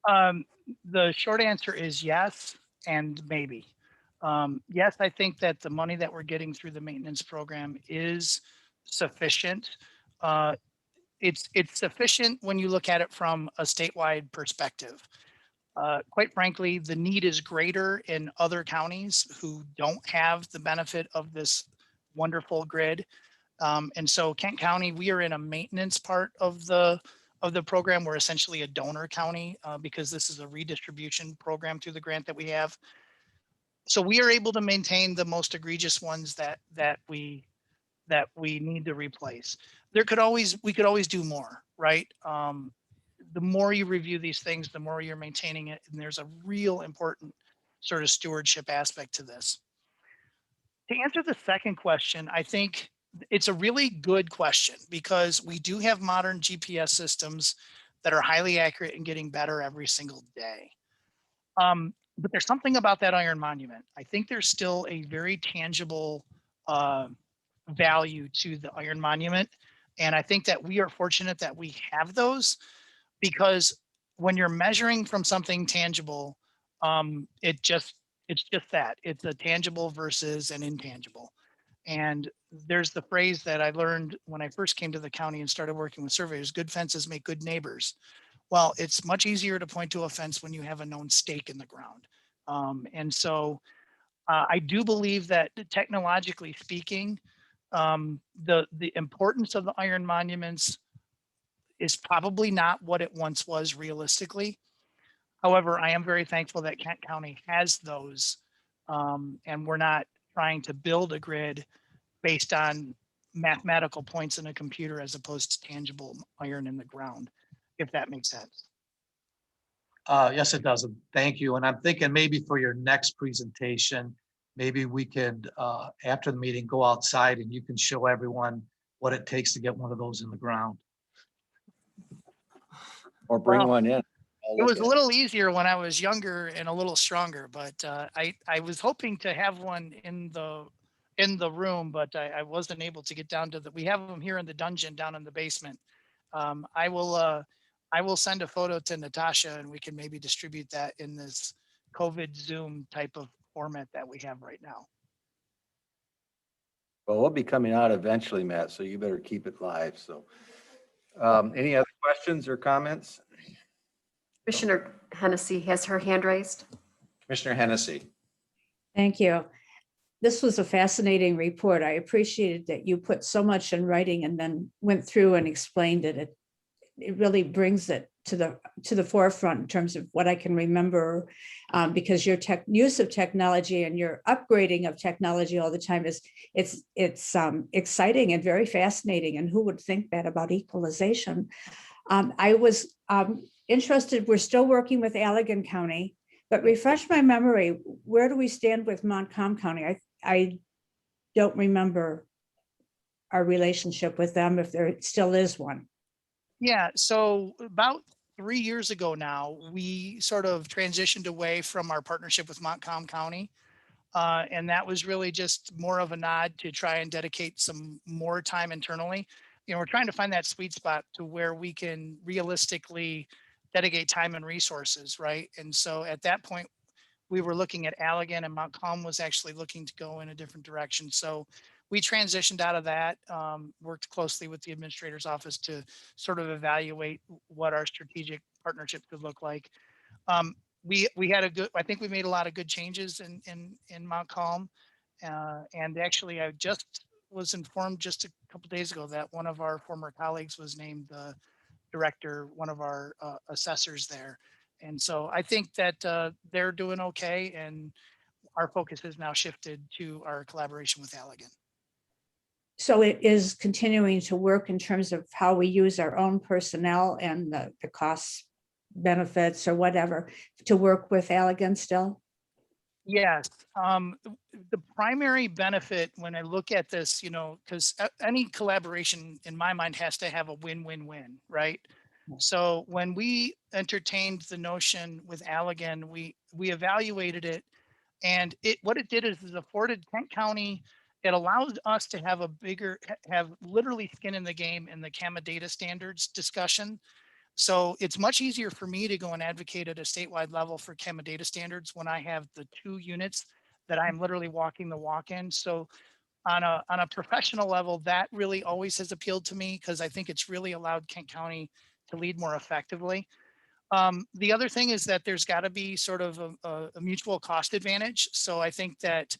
The short answer is yes and maybe. Yes, I think that the money that we're getting through the maintenance program is sufficient. It's sufficient when you look at it from a statewide perspective. Quite frankly, the need is greater in other counties who don't have the benefit of this wonderful grid. And so Kent County, we are in a maintenance part of the program. We're essentially a donor county because this is a redistribution program through the grant that we have. So we are able to maintain the most egregious ones that we need to replace. We could always do more, right? The more you review these things, the more you're maintaining it. And there's a real important sort of stewardship aspect to this. To answer the second question, I think it's a really good question because we do have modern GPS systems that are highly accurate and getting better every single day. But there's something about that iron monument. I think there's still a very tangible value to the iron monument. And I think that we are fortunate that we have those, because when you're measuring from something tangible, it's just that it's a tangible versus an intangible. And there's the phrase that I learned when I first came to the county and started working with surveyors: good fences make good neighbors. Well, it's much easier to point to a fence when you have a known stake in the ground. And so I do believe that technologically speaking, the importance of the iron monuments is probably not what it once was realistically. However, I am very thankful that Kent County has those, and we're not trying to build a grid based on mathematical points in a computer as opposed to tangible iron in the ground, if that makes sense. Yes, it does. Thank you. And I'm thinking maybe for your next presentation, maybe we could, after the meeting, go outside and you can show everyone what it takes to get one of those in the ground. Or bring Well, one in. It was a little easier when I was younger and a little stronger, but I was hoping to have one in the room, but I wasn't able to get down to we have them here in the dungeon down in the basement. I will send a photo to Natasha and we can maybe distribute that in this COVID Zoom type of format that we have right now. Well, we'll be coming out eventually, Matt, so you better keep it live. So any other questions or comments? Commissioner Hennessy has her hand raised. Commissioner Hennessy. Thank you. This was a fascinating report. I appreciated that you put so much in writing and then went through and explained it. It it really brings it to the forefront in terms of what I can remember, because your use of technology and your upgrading of technology all the time is it's exciting and very fascinating. And who would think that about equalization? I was interested. We're still working with Allegan County, but refresh my memory. Where do we stand with Montcalm County? I don't remember our relationship with them, if there still is one. Yeah, so about 3 years ago now, we sort of transitioned away from our partnership with Montcalm County. And that was really just more of a nod to try and dedicate some more time internally. You know, we're trying to find that sweet spot to where we can realistically dedicate time and resources, right? And so at that point, we were looking at Allegan, and Montcalm was actually looking to go in a different direction. So we transitioned out of that, worked closely with the administrator's office to sort of evaluate what our strategic partnership could look like. We had a good, I think we made a lot of good changes in Montcalm. And actually I just was informed just a couple of days ago that one of our former colleagues was named the director, one of our assessors there. And so I think that they're doing okay. And our focus has now shifted to our collaboration with Allegan. So it is continuing to work in terms of how we use our own personnel and the costs, benefits or whatever to work with Allegan still? Yes, the primary benefit when I look at this, you know, because any collaboration in my mind has to have a win-win-win, right? So when we entertained the notion with Allegan, we evaluated it, and what it did is it afforded Kent County, it allows us to have have literally skin in the game in the CAMA data standards discussion. So it's much easier for me to go and advocate at a statewide level for CAMA data standards when I have the 2 units that I'm literally walking the walk in. So on a professional level, that really always has appealed to me because I think it's really allowed Kent County to lead more effectively. The other thing is that there's got to be sort of a mutual cost advantage. So I think that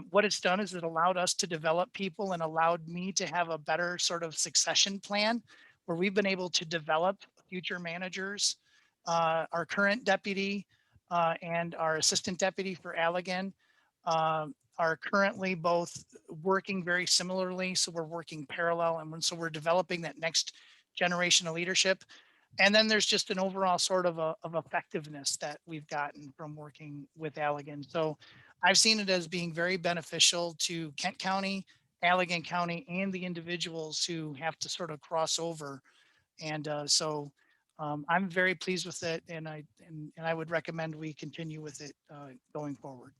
what it's done is it allowed us to develop people and allowed me to have a better sort of succession plan where we've been able to develop future managers. Our current deputy and our assistant deputy for Allegan are currently both working very similarly. So we're working parallel, and so we're developing that next generation of leadership. And then there's just an overall sort of effectiveness that we've gotten from working with Allegan. So I've seen it as being very beneficial to Kent County, Allegan County, and the individuals who have to sort of cross over. And so I'm very pleased with it, and I would recommend we continue with it going forward.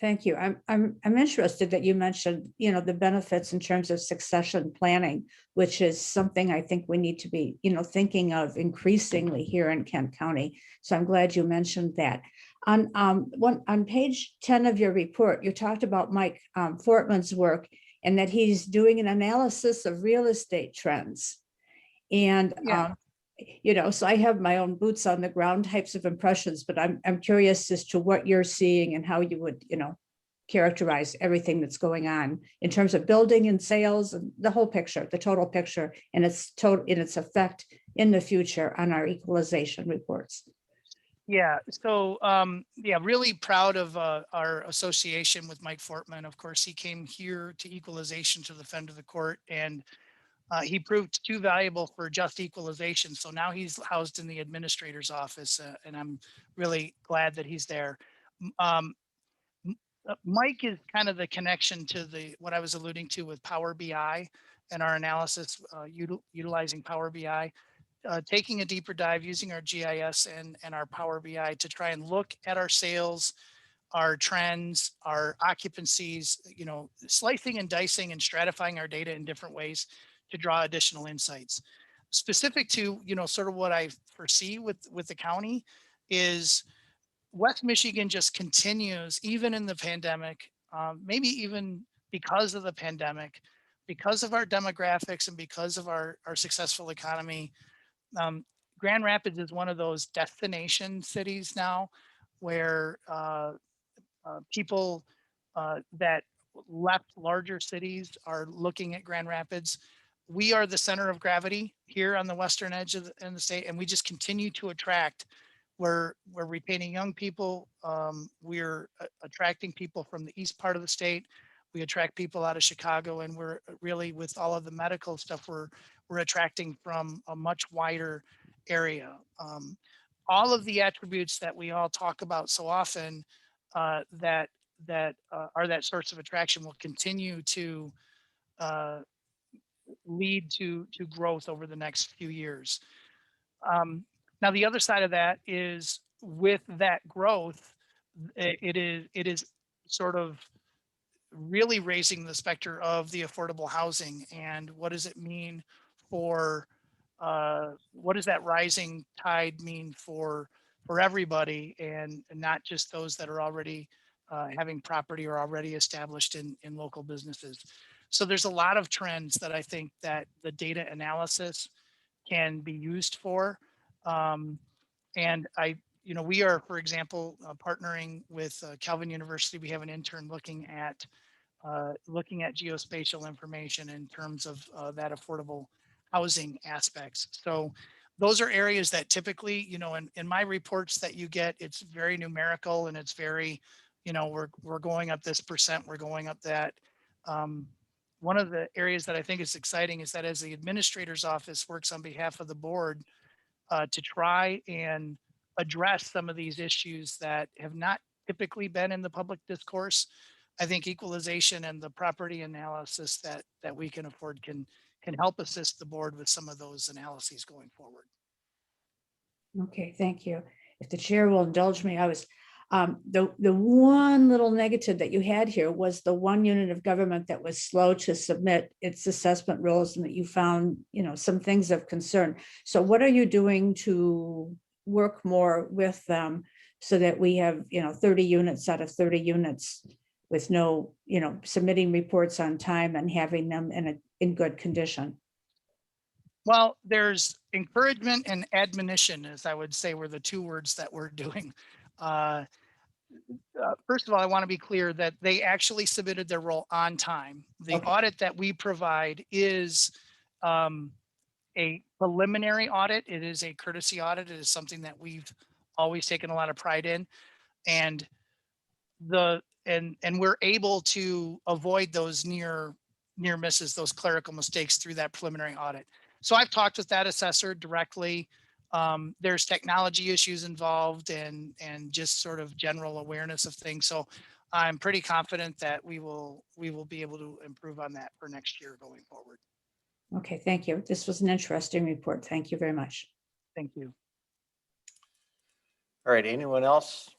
Thank you. I'm interested that you mentioned, you know, the benefits in terms of succession planning, which is something I think we need to be, you know, thinking of increasingly here in Kent County. So I'm glad you mentioned that. On page 10 of your report, you talked about Mike Fortman's work and that he's doing an analysis of real estate trends. And Yeah. you know, so I have my own boots on the ground types of impressions, but I'm curious as to what you're seeing and how you would, you know, characterize everything that's going on in terms of building and sales and the whole picture, the total picture, and its effect in the future on our equalization reports. Yeah, so yeah, really proud of our association with Mike Fortman. Of course, he came here to equalization to defend the court, and he proved too valuable for just equalization. So now he's housed in the administrator's office, and I'm really glad that he's there. Mike is kind of the connection to what I was alluding to with Power BI and our analysis utilizing Power BI. Taking a deeper dive using our GIS and our Power BI to try and look at our sales, our trends, our occupancies, you know, slicing and dicing and stratifying our data in different ways to draw additional insights. Specific to, you know, sort of what I foresee with the county is West Michigan just continues, even in the pandemic, maybe even because of the pandemic, because of our demographics and because of our successful economy. Grand Rapids is one of those destination cities now where people that left larger cities are looking at Grand Rapids. we are the center of gravity here on the western edge of in the state, and we just continue to attract. We're retaining young people. We're attracting people from the east part of the state. We attract people out of Chicago, and we're really, with all of the medical stuff, we're attracting from a much wider area. All of the attributes that we all talk about so often that are that source of attraction will continue to lead to growth over the next few years. Now, the other side of that is, with that growth, it is sort of really raising the specter of the affordable housing, and what does it mean for what does that rising tide mean for everybody, and not just those that are already having property or already established in local businesses. So there's a lot of trends that I think that the data analysis can be used for. And we are, for example, partnering with Calvin University. We have an intern looking at geospatial information in terms of that affordable housing aspects. So those are areas that typically, in my reports that you get, it's very numerical, and it's very, we're going up this percent, we're going up that. One of the areas that I think is exciting is that as the administrator's office works on behalf of the board to try and address some of these issues that have not typically been in the public discourse, I think equalization and the property analysis that we can afford can help assist the board with some of those analyses going forward. Okay, thank you. If the chair will indulge me, I was, the one little negative that you had here was the one unit of government that was slow to submit its assessment rules, and that you found, some things of concern. So what are you doing to work more with them so that we have, 30 units out of 30 units with no, submitting reports on time and having them in good condition? Well, there's encouragement and admonition, as I would say, were the two words that we're doing. First of all, I want to be clear that they actually submitted their role on time. The audit that we provide is a preliminary audit. It is a courtesy audit. It is something that we've always taken a lot of pride in. And we're able to avoid those near misses, those clerical mistakes, through that preliminary audit. So I've talked with that assessor directly. There's technology issues involved and just sort of general awareness of things. So I'm pretty confident that we will be able to improve on that for next year going forward. Okay, thank you. This was an interesting report. Thank you very much. Thank you. All right, anyone else?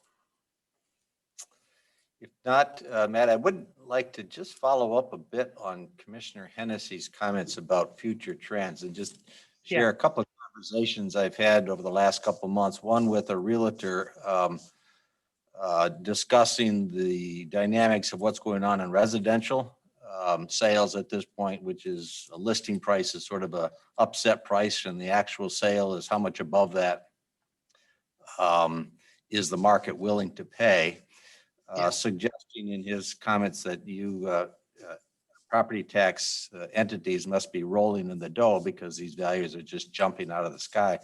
If not, Matt, I would like to just follow up a bit on Commissioner Hennessy's comments about future trends, and just share a couple of conversations I've had over the last couple of months. One with a realtor discussing the dynamics of what's going on in residential sales at this point, which is a listing price is sort of a upset price, and the actual sale is how much above that is the market willing to pay. Suggesting in his comments that property tax entities must be rolling in the dough because these values are just jumping out of the sky.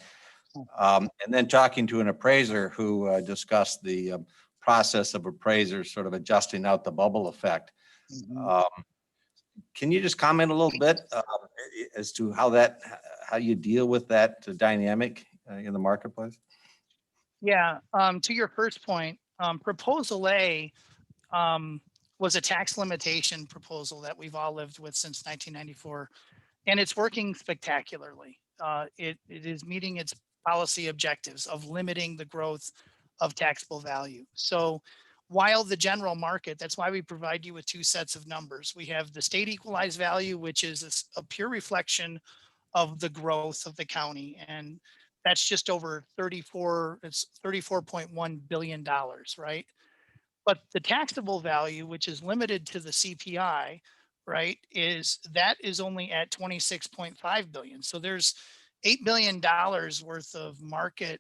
And then talking to an appraiser who discussed the process of appraisers sort of adjusting out the bubble effect. Can you just comment a little bit as to how you deal with that dynamic in the marketplace? Yeah, to your first point, Proposal A was a tax limitation proposal that we've all lived with since 1994, and it's working spectacularly. It is meeting its policy objectives of limiting the growth of taxable value. So while the general market, that's why we provide you with two sets of numbers. We have the state equalized value, which is a pure reflection of the growth of the county, and that's just over it's $34.1 billion, right? But the taxable value, which is limited to the CPI, right, is only at 26.5 billion. So there's $8 billion worth of market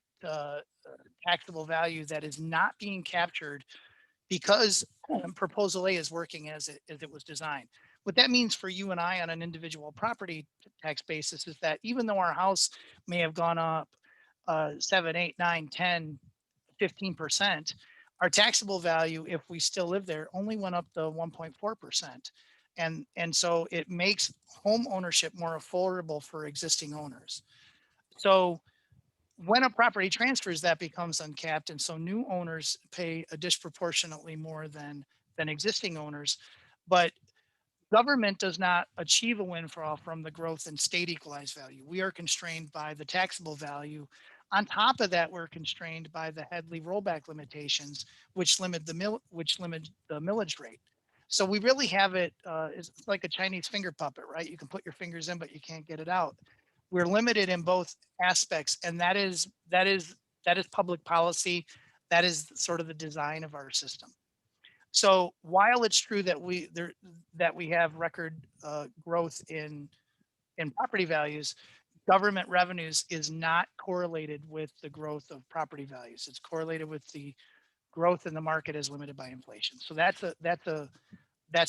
taxable value that is not being captured because Proposal A is working as it was designed. What that means for you and I on an individual property tax basis is that even though our house may have gone up 7, 8, 9, 10, 15%, our taxable value, if we still live there, only went up to 1.4%. And so it makes home ownership more affordable for existing owners. So when a property transfers, that becomes uncapped. And so new owners pay a disproportionately more than existing owners. But government does not achieve a windfall from the growth in state equalized value. We are constrained by the taxable value. On top of that, we're constrained by the Headley rollback limitations, which limit the millage rate. So we really have it, it's like a Chinese finger puppet, right? You can put your fingers in, but you can't get it out. We're limited in both aspects, and that is public policy. That is sort of the design of our system. So while it's true that we have record growth in property values, government revenues is not correlated with the growth of property values. It's correlated with the growth in the market as limited by inflation. So that's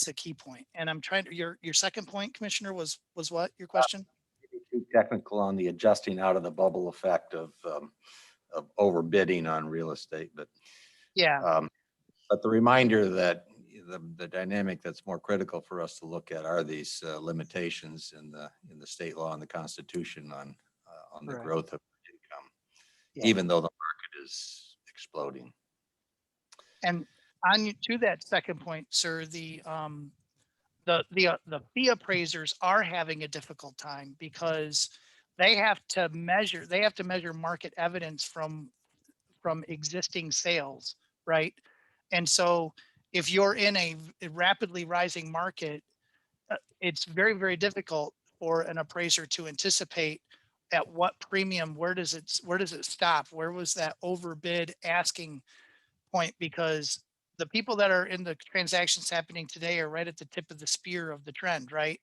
a key point. And I'm trying to, your second point, Commissioner, was what your question? Too technical on the adjusting out of the bubble effect of overbidding on real estate, but Yeah. But the reminder that the dynamic that's more critical for us to look at are these limitations in the state law and the Constitution on the Correct. growth of income, Yeah. even though the market is exploding. And on to that second point, sir, the fee appraisers are having a difficult time because they have to measure market evidence from existing sales, right? And so if you're in a rapidly rising market, it's very, very difficult for an appraiser to anticipate at what premium, where does it stop? Where was that overbid asking point? Because the people that are in the transactions happening today are right at the tip of the spear of the trend, right?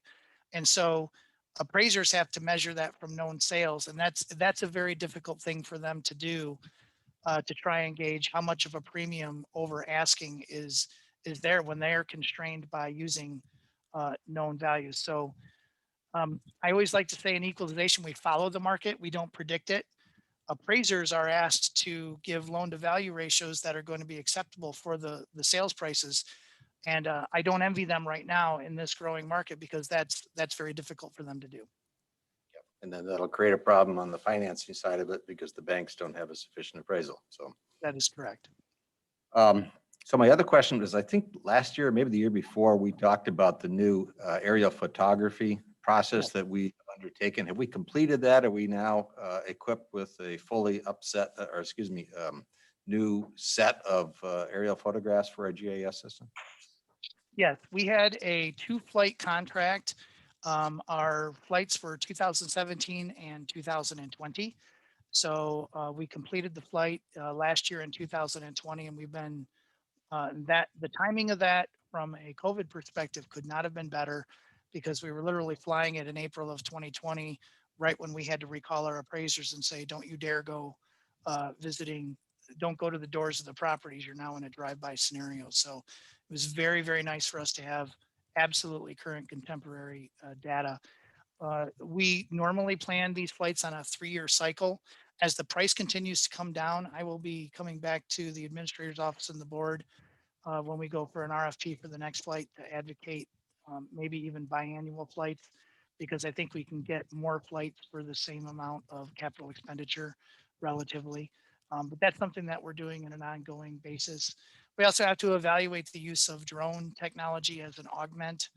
And so appraisers have to measure that from known sales. And that's a very difficult thing for them to do, to try and gauge how much of a premium over asking is there when they are constrained by using known values. So I always like to say in equalization, we follow the market, we don't predict it. Appraisers are asked to give loan to value ratios that are going to be acceptable for the sales prices. And I don't envy them right now in this growing market because that's very difficult for them to do. And then that'll create a problem on the financing side of it because the banks don't have a sufficient appraisal. So that is correct. So my other question was, I think last year, maybe the year before, we talked about the new aerial photography process that we undertaken. Have we completed that? Are we now equipped with a fully new set of aerial photographs for our GIS system? Yes, we had a 2-flight contract. Our flights were 2017 and 2020. So we completed the flight last year in 2020, and we've been the timing of that from a COVID perspective could not have been better because we were literally flying it in April of 2020, right when we had to recall our appraisers and say, don't you dare go visiting, don't go to the doors of the properties. You're now in a drive-by scenario. So it was very, very nice for us to have absolutely current contemporary data. We normally plan these flights on a 3-year cycle. As the price continues to come down, I will be coming back to the administrator's office and the board when we go for an RFP for the next flight to advocate maybe even biannual flights, because I think we can get more flights for the same amount of capital expenditure relatively. But that's something that we're doing in an ongoing basis. We also have to evaluate the use of drone technology as an augment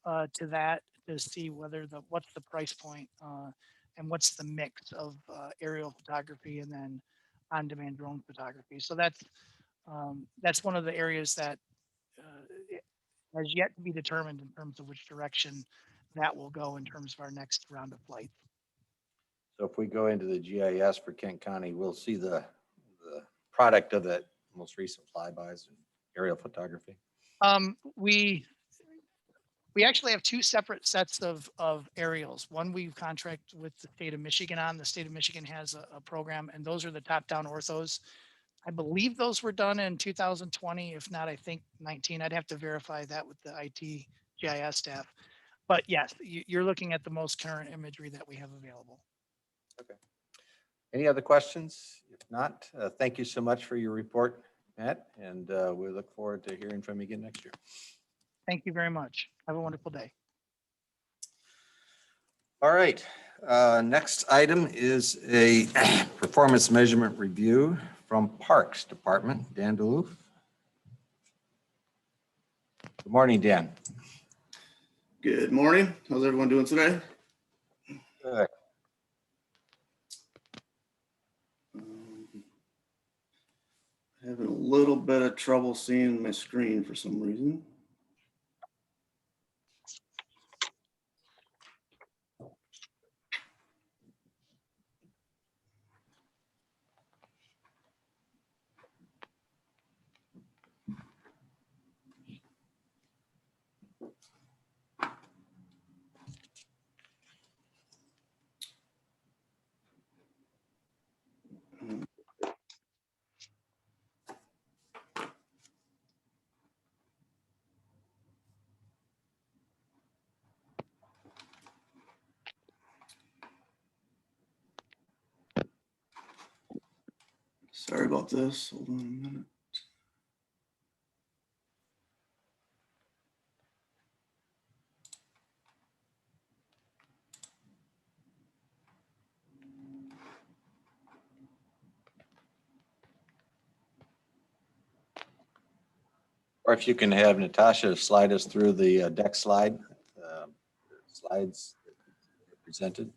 to that to see what's the price point and what's the mix of aerial photography and then on-demand drone photography. So that's one of the areas that has yet to be determined in terms of which direction that will go in terms of our next round of flights. So if we go into the GIS for Kent County, we'll see the product of that most recent flybys and aerial photography. We actually have 2 separate sets of aerials. One we've contracted with the state of Michigan on. The state of Michigan has a program, and those are the top-down orthos. I believe those were done in 2020. If not, I think 19. I'd have to verify that with the IT GIS staff. But yes, you're looking at the most current imagery that we have available. Any other questions? If not, thank you so much for your report, Matt, and we look forward to hearing from you again next year. Thank you very much. Have a wonderful day. All right, next item is a performance measurement review from Parks Department. Dan Duluth. Good morning, Dan. Good morning. How's everyone doing today? Good. Having a little bit of trouble seeing my screen for some reason. Sorry about this. Hold on a minute. Or if you can have Natasha slide us through the deck slides presented.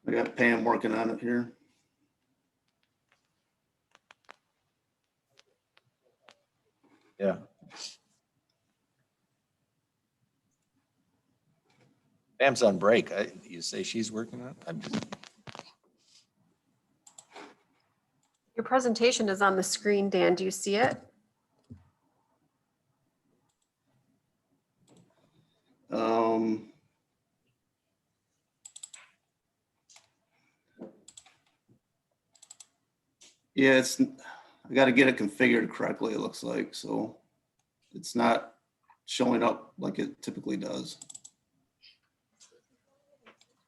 I got Pam working on it here. Yeah. Pam's on break. You say she's working on it? I'm just. Your presentation is on the screen, Dan. Do you see it? Yeah, I got to get it configured correctly, it looks like. So it's not showing up like it typically does.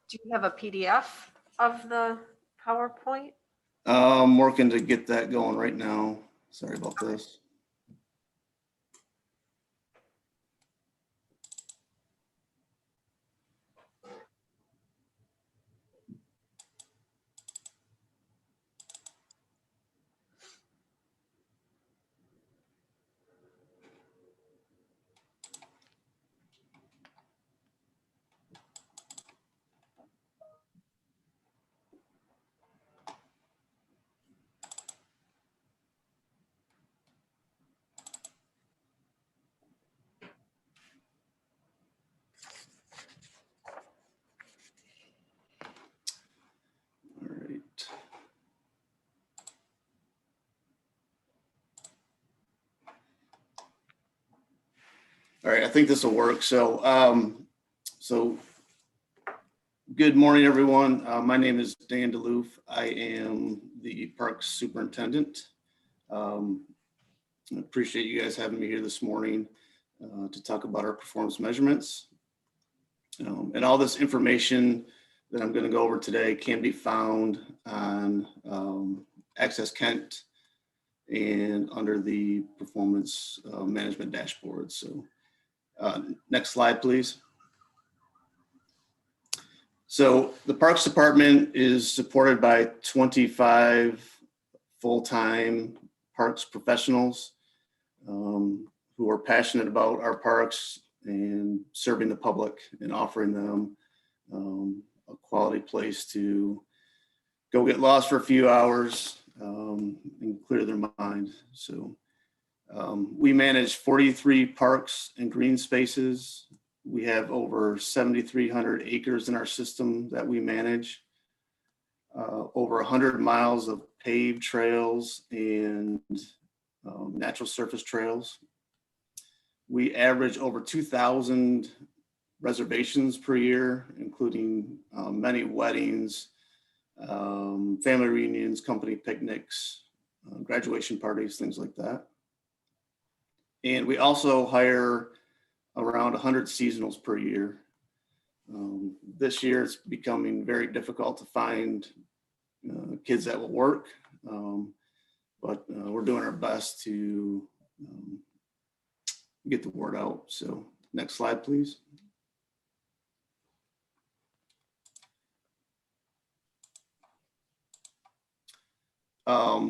Do you have a PDF of the PowerPoint? I'm working to get that going right now. Sorry about this. All right. All right, I think this will work. So, good morning, everyone. My name is Dan Duluth. I am the Parks Superintendent. I appreciate you guys having me here this morning to talk about our performance measurements. And all this information that I'm going to go over today can be found on Access Kent and under the performance management dashboard. So next slide, please. So the Parks Department is supported by 25 full-time parks professionals who are passionate about our parks and serving the public and offering them a quality place to go get lost for a few hours and clear their mind. So we manage 43 parks and green spaces. We have over 7,300 acres in our system that we manage, over 100 miles of paved trails and natural surface trails. We average over 2,000 reservations per year, including many weddings, family reunions, company picnics, graduation parties, things like that. And we also hire around 100 seasonals per year. This year it's becoming very difficult to find kids that will work, but we're doing our best to get the word out. So next slide, please.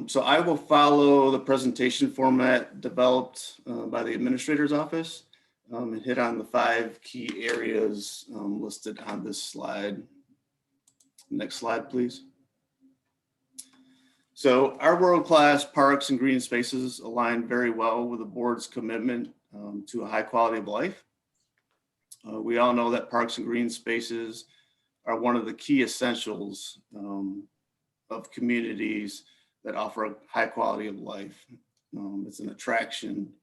So I will follow the presentation format developed by the administrator's office and hit on the 5 key areas listed on this slide. Next slide, please. So our world-class parks and green spaces align very well with the board's commitment to a high quality of life. We all know that parks and green spaces are one of the key essentials of communities that offer a high quality of life. It's an attraction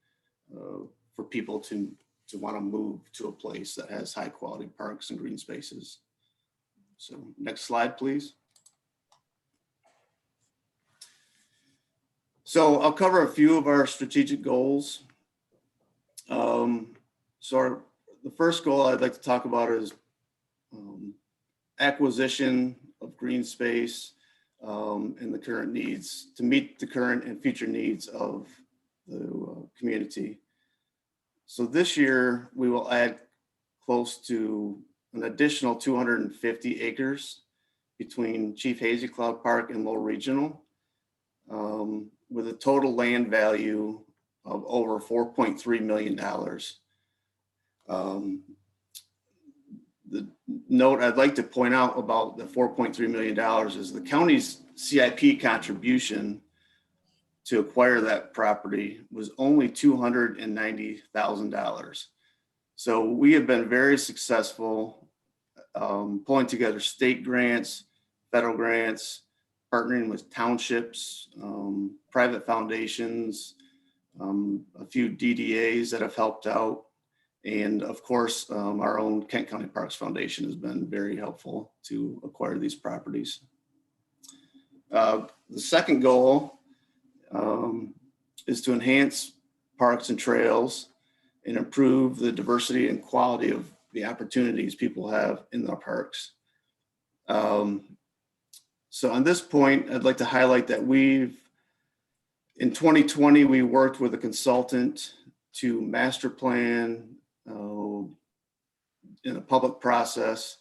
for people to want to move to a place that has high quality parks and green spaces. So next slide, please. So I'll cover a few of our strategic goals. The first goal I'd like to talk about is acquisition of green space and the current needs to meet the current and future needs of the community. So this year we will add close to an additional 250 acres between Chief Hazy Cloud Park and Lowell Regional, with a total land value of over $4.3 million. The note I'd like to point out about the $4.3 million is the county's CIP contribution to acquire that property was only $290,000. So we have been very successful pulling together state grants, federal grants, partnering with townships, private foundations, a few DDAs that have helped out. And of course, our own Kent County Parks Foundation has been very helpful to acquire these properties. The second goal is to enhance parks and trails and improve the diversity and quality of the opportunities people have in their parks. So on this point, I'd like to highlight that in 2020, we worked with a consultant to master plan in a public process,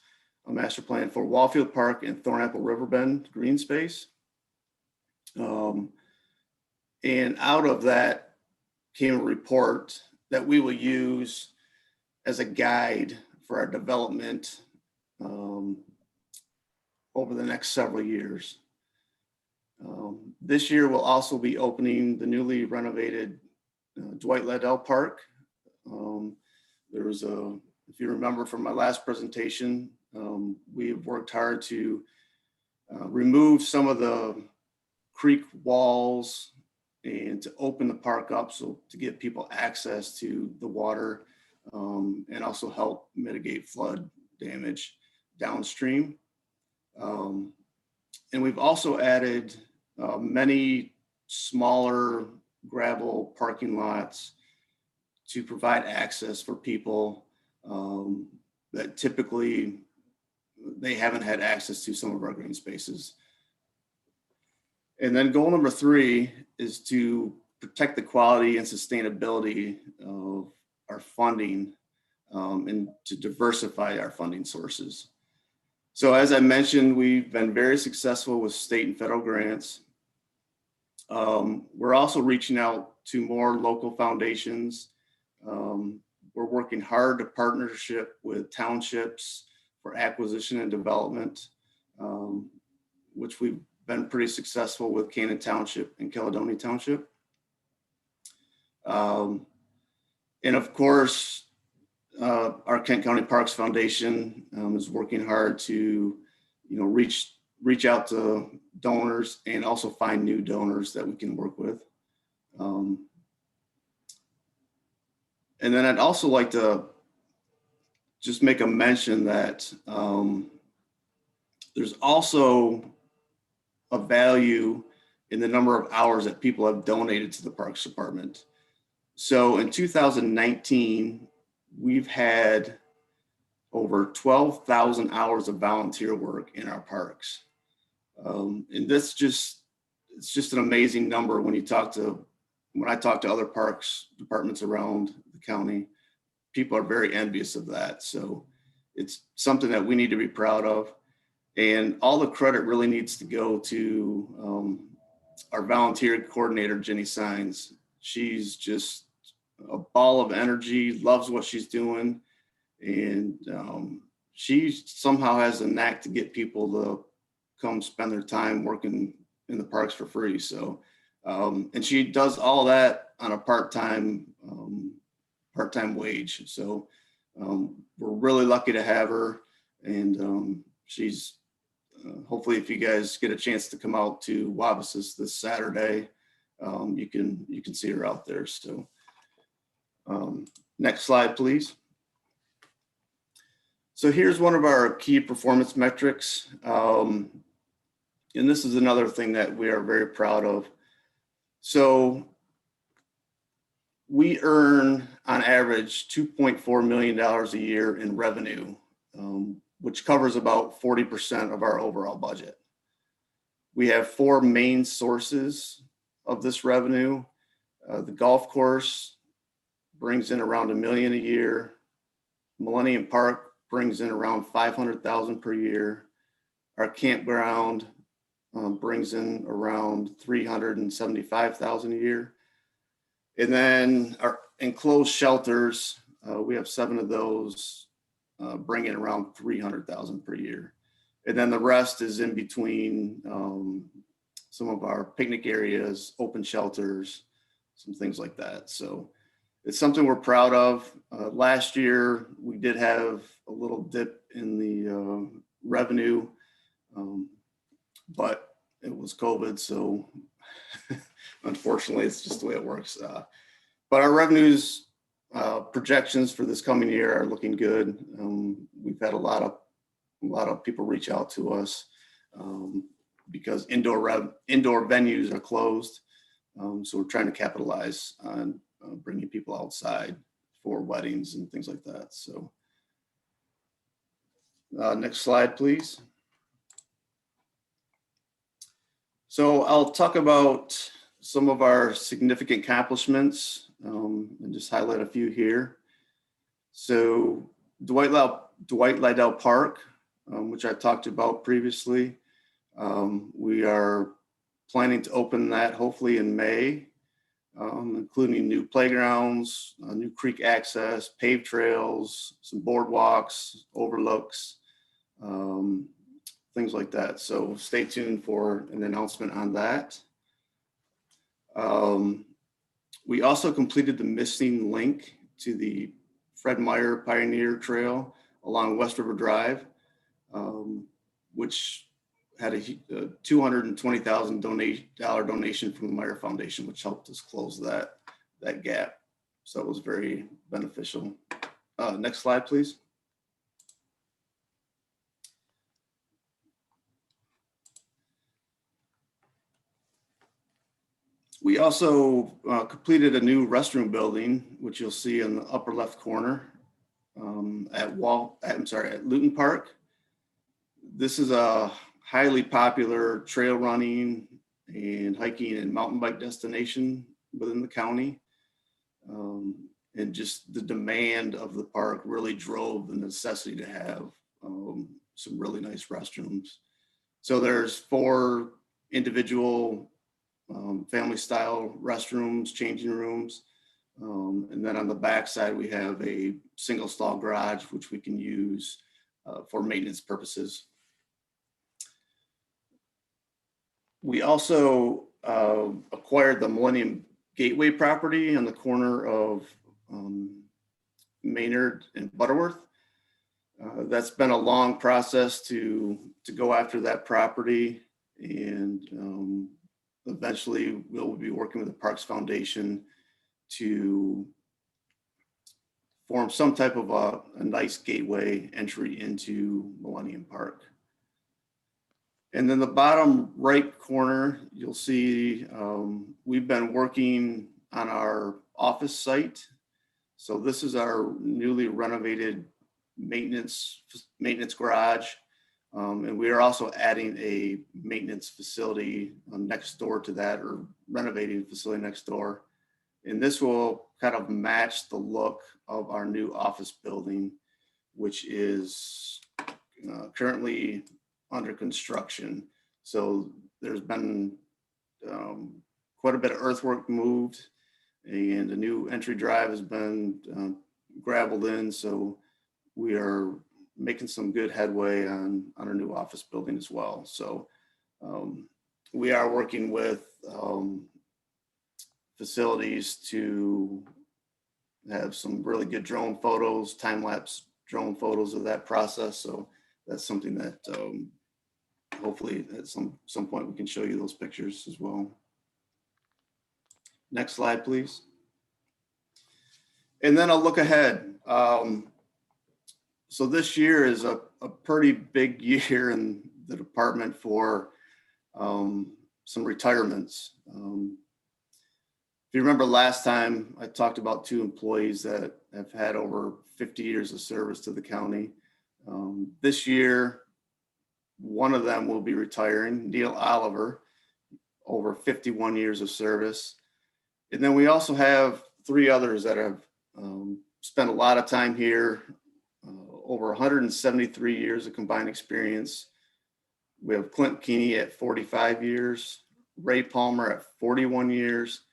a master plan for Wallfield Park and Thornapple Riverbend green space. And out of that came a report that we will use as a guide for our development over the next several years. This year we'll also be opening the newly renovated Dwight Liddell Park. There was if you remember from my last presentation, we have worked hard to remove some of the creek walls and to open the park up so to give people access to the water and also help mitigate flood damage downstream. And we've also added many smaller gravel parking lots to provide access for people that typically they haven't had access to some of our green spaces. And then goal number 3 is to protect the quality and sustainability of our funding and to diversify our funding sources. So as I mentioned, we've been very successful with state and federal grants. We're also reaching out to more local foundations. We're working hard to partnership with townships for acquisition and development, which we've been pretty successful with Canaan Township and Caledonia Township. And of course, our Kent County Parks Foundation is working hard to, reach out to donors and also find new donors that we can work with. And then I'd also like to just make a mention that there's also a value in the number of hours that people have donated to the Parks Department. So in 2019, we've had over 12,000 hours of volunteer work in our parks. And this it's just an amazing number when I talk to other parks departments around the county. People are very envious of that. So it's something that we need to be proud of. And all the credit really needs to go to our volunteer coordinator, Jenny Signs. She's just a ball of energy, loves what she's doing. And she somehow has a knack to get people to come spend their time working in the parks for free. So, and she does all that on a part-time wage. So we're really lucky to have her. And she's hopefully, if you guys get a chance to come out to Wabasis this Saturday, you can see her out there. So next slide, please. So here's one of our key performance metrics. And this is another thing that we are very proud of. So we earn on average $2.4 million a year in revenue, which covers about 40% of our overall budget. We have 4 main sources of this revenue. The golf course brings in around $1 million a year. Millennium Park brings in around $500,000 per year. Our campground brings in around $375,000 a year. And then our enclosed shelters, we have 7 of those, bring in around $300,000 per year. And then the rest is in between some of our picnic areas, open shelters, some things like that. So it's something we're proud of. Last year, we did have a little dip in the revenue, but it was COVID. So unfortunately, it's just the way it works. But our revenues projections for this coming year are looking good. We've had a lot of people reach out to us because indoor venues are closed. So we're trying to capitalize on bringing people outside for weddings and things like that. So next slide, please. So I'll talk about some of our significant accomplishments and just highlight a few here. So Dwight Liddell Park, which I talked about previously. We are planning to open that hopefully in May, including new playgrounds, new creek access, paved trails, some boardwalks, overlooks, things like that. So stay tuned for an announcement on that. We also completed the missing link to the Fred Meyer Pioneer Trail along West River Drive, which had a $220,000 donation from the Meyer Foundation, which helped us close that gap. So it was very beneficial. Next slide, please. We also completed a new restroom building, which you'll see in the upper left corner at Luton Park. This is a highly popular trail running and hiking and mountain bike destination within the county. And just the demand of the park really drove the necessity to have some really nice restrooms. So there's 4 individual family style restrooms, changing rooms. And then on the back side, we have a single stall garage, which we can use for maintenance purposes. We also acquired the Millennium Gateway property on the corner of Maynard and Butterworth. That's been a long process to go after that property, and eventually we'll be working with the Parks Foundation form some type of a nice gateway entry into Millennium Park. And then the bottom right corner, you'll see we've been working on our office site. So this is our newly renovated maintenance garage. And we are also adding a maintenance facility next door to that, or renovating facility next door. And this will kind of match the look of our new office building, which is currently under construction. So there's been quite a bit of earthwork moved, and a new entry drive has been gravelled in. So we are making some good headway on our new office building as well. So we are working with facilities to have some really good drone photos, time-lapse drone photos of that process. So that's something that hopefully at some point we can show you those pictures as well. Next slide, please. And then I'll look ahead. So this year is a pretty big year in the department for some retirements. If you remember last time, I talked about 2 employees that have had over 50 years of service to the county. This year, one of them will be retiring, Neil Oliver, over 51 years of service. And then we also have 3 others that have spent a lot of time here, over 173 years of combined experience. We have Clint Keeney at 45 years, Ray Palmer at 41 years,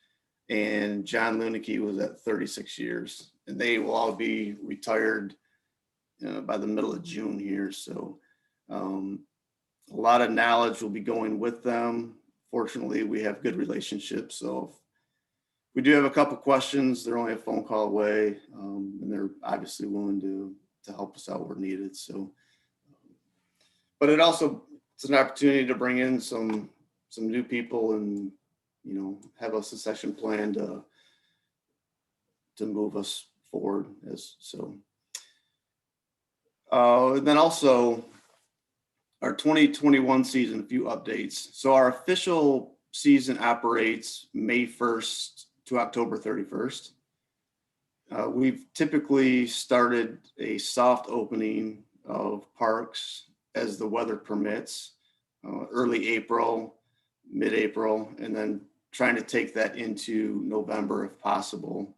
and John Lunicky was at 36 years. And they will all be retired by the middle of June here. So a lot of knowledge will be going with them. Fortunately, we have good relationships. So if we do have a couple questions, they're only a phone call away, and they're obviously willing to help us out where needed. So, but it's an opportunity to bring in some new people and, you know, have a succession plan to move us forward as so. Then also our 2021 season, a few updates. So our official season operates May 1st to October 31st. We've typically started a soft opening of parks as the weather permits, early April, mid-April, and then trying to take that into November if possible.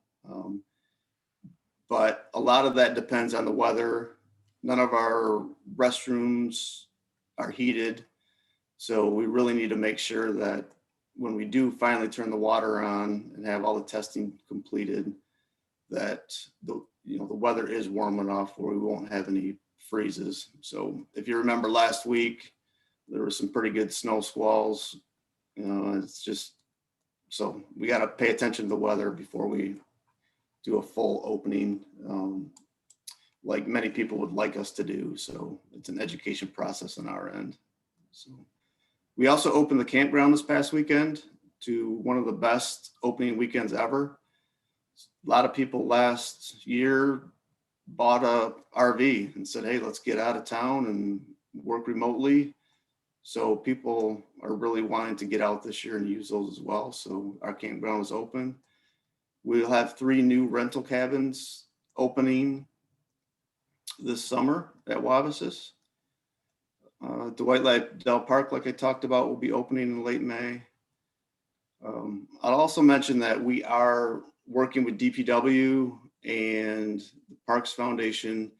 But a lot of that depends on the weather. None of our restrooms are heated. So we really need to make sure that when we do finally turn the water on and have all the testing completed, that the weather is warm enough where we won't have any freezes. So if you remember last week, there were some pretty good snow squalls. It's just, so we got to pay attention to the weather before we do a full opening, like many people would like us to do. So it's an education process on our end. So we also opened the campground this past weekend to one of the best opening weekends ever. A lot of people last year bought a RV and said, hey, let's get out of town and work remotely. So people are really wanting to get out this year and use those as well. So our campground is open. We'll have 3 new rental cabins opening this summer at Wabasis. Dwight Liddell Park, like I talked about, will be opening in late May. I'll also mention that we are working with DPW and the Parks Foundation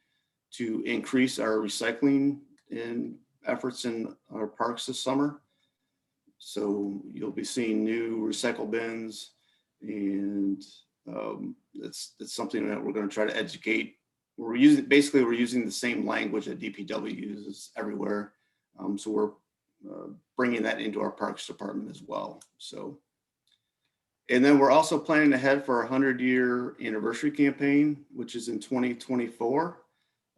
to increase our recycling and efforts in our parks this summer. So you'll be seeing new recycle bins, and it's something that we're going to try to educate. We're using the same language that DPW uses everywhere. So we're bringing that into our parks department as well. So, and then we're also planning ahead for our 100-year anniversary campaign, which is in 2024.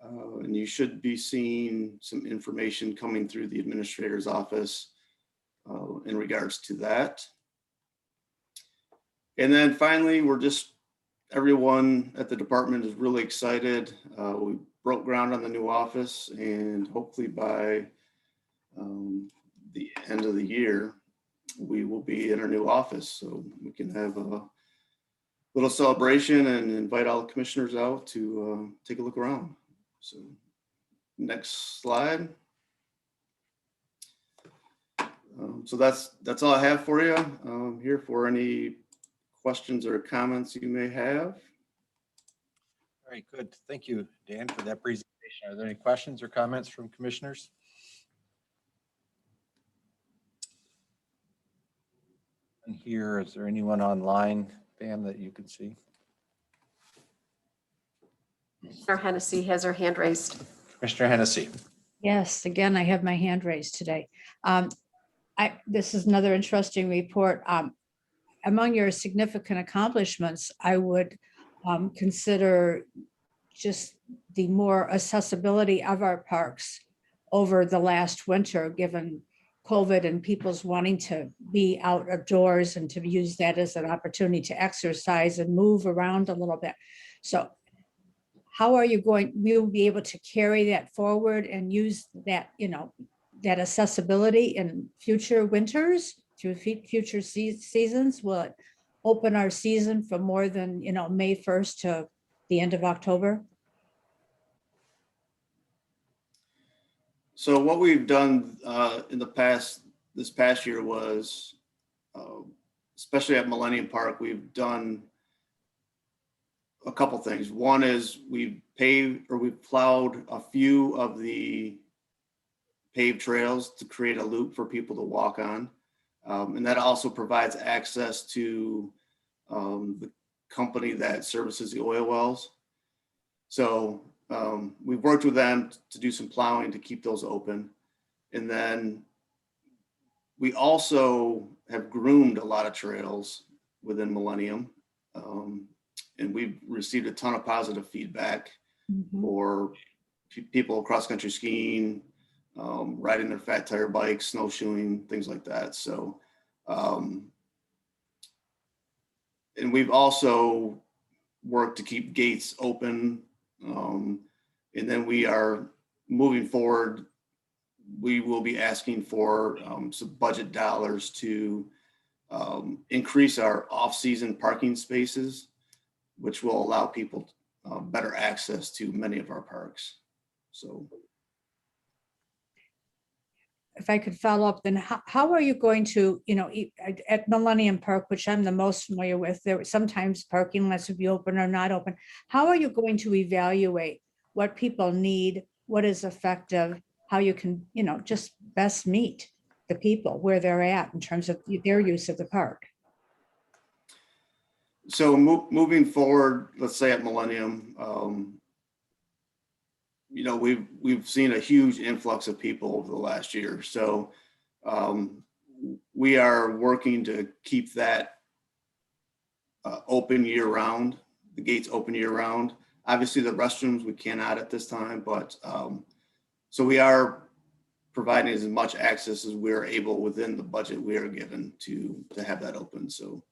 And you should be seeing some information coming through the administrator's office in regards to that. And then finally, we're just everyone at the department is really excited. We broke ground on the new office, and hopefully by the end of the year, we will be in our new office. So we can have a little celebration and invite all the commissioners out to take a look around. So next slide. So that's all I have for you. I'm here for any questions or comments you may have. All right, good. Thank you, Dan, for that presentation. Are there any questions or comments from commissioners? And here, is there anyone online, Pam, that you can see? Commissioner Hennessy has her hand raised. Commissioner Hennessy. Yes, again, I have my hand raised today. This is another interesting report. Among your significant accomplishments, I would consider just the more accessibility of our parks over the last winter, given COVID and people's wanting to be out of doors and to use that as an opportunity to exercise and move around a little bit. So how are you going, will be able to carry that forward and use that, that accessibility in future winters, through future seasons? Will it open our season for more than, May 1st to the end of October? So what we've done in this past year was, especially at Millennium Park, we've done a couple things. One is we've plowed a few of the paved trails to create a loop for people to walk on. And that also provides access to the company that services the oil wells. So we've worked with them to do some plowing to keep those open. And then we also have groomed a lot of trails within Millennium. And we've received a ton of positive feedback for people cross-country skiing, riding their fat tire bikes, snowshoeing, things like that. So, and we've also worked to keep gates open. And then we are moving forward. We will be asking for some budget dollars to increase our off-season parking spaces, which will allow people better access to many of our parks. So if I could follow up, then how are you going to, at Millennium Park, which I'm the most familiar with, there sometimes parking lots would be open or not open. How are you going to evaluate what people need, what is effective, how you can, just best meet the people where they're at in terms of their use of the park? So moving forward, let's say at Millennium, we've seen a huge influx of people over the last year. So we are working to keep that open year round, the gates open year round. Obviously the restrooms we cannot at this time, but so we are providing as much access as we're able within the budget we are given to have that open. So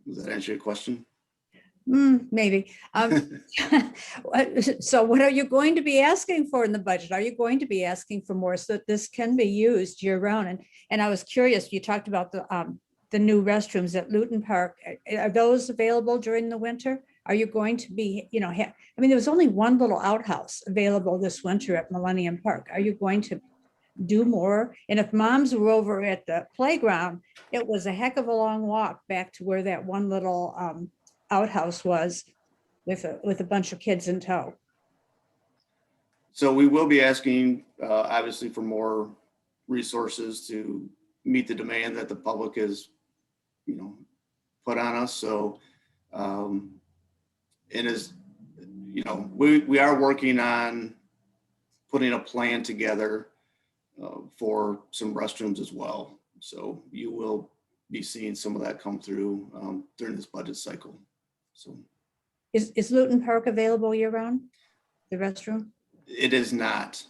does that answer your question? Maybe. So what are you going to be asking for in the budget? Are you going to be asking for more so that this can be used year round? And I was curious, you talked about the new restrooms at Luton Park. Are those available during the winter? Are you going to be, there was only one little outhouse available this winter at Millennium Park. Are you going to do more? And if moms were over at the playground, it was a heck of a long walk back to where that one little outhouse was with a bunch of kids in tow. So we will be asking, obviously, for more resources to meet the demand that the public has, put on us. So, we are working on putting a plan together for some restrooms as well. So you will be seeing some of that come through during this budget cycle. So is Luton Park available year round, the restroom? It is not.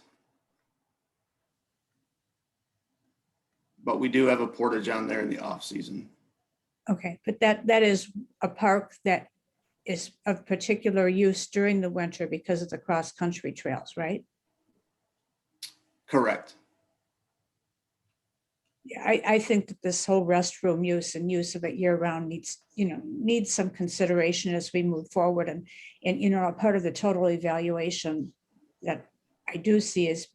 But we do have a portage on there in the off season. Okay, but that is a park that is of particular use during the winter because of the cross-country trails, right? Correct. Yeah, I think that this whole restroom use and use of it year-round needs some consideration as we move forward. And, a part of the total evaluation that I do see as,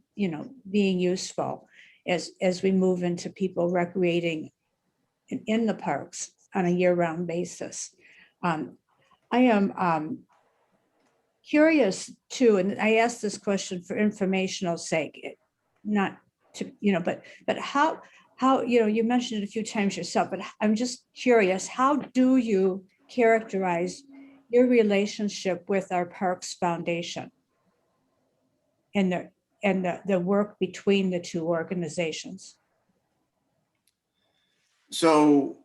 being useful as we move into people recreating in the parks on a year-round basis. I am curious too, and I asked this question for informational sake, not to, but how, you mentioned it a few times yourself, but I'm just curious, how do you characterize your relationship with our Parks Foundation and the work between the two organizations? So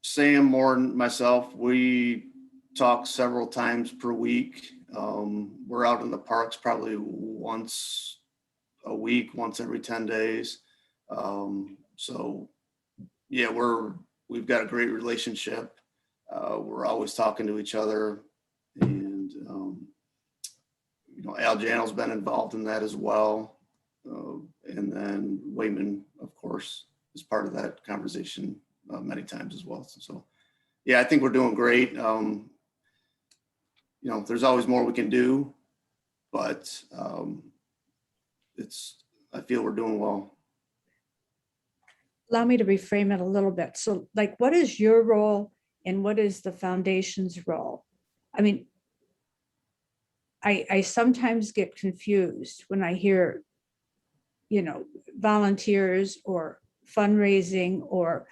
Sam, Moore, and myself, we talk several times per week. We're out in the parks probably once a week, once every 10 days. So yeah, we've got a great relationship. We're always talking to each other, and Al Jano's been involved in that as well. And then Wayman, of course, is part of that conversation many times as well. So yeah, I think we're doing great. There's always more we can do, but I feel we're doing well. Allow me to reframe it a little bit. So what is your role and what is the foundation's role? I mean, I sometimes get confused when I hear, volunteers or fundraising or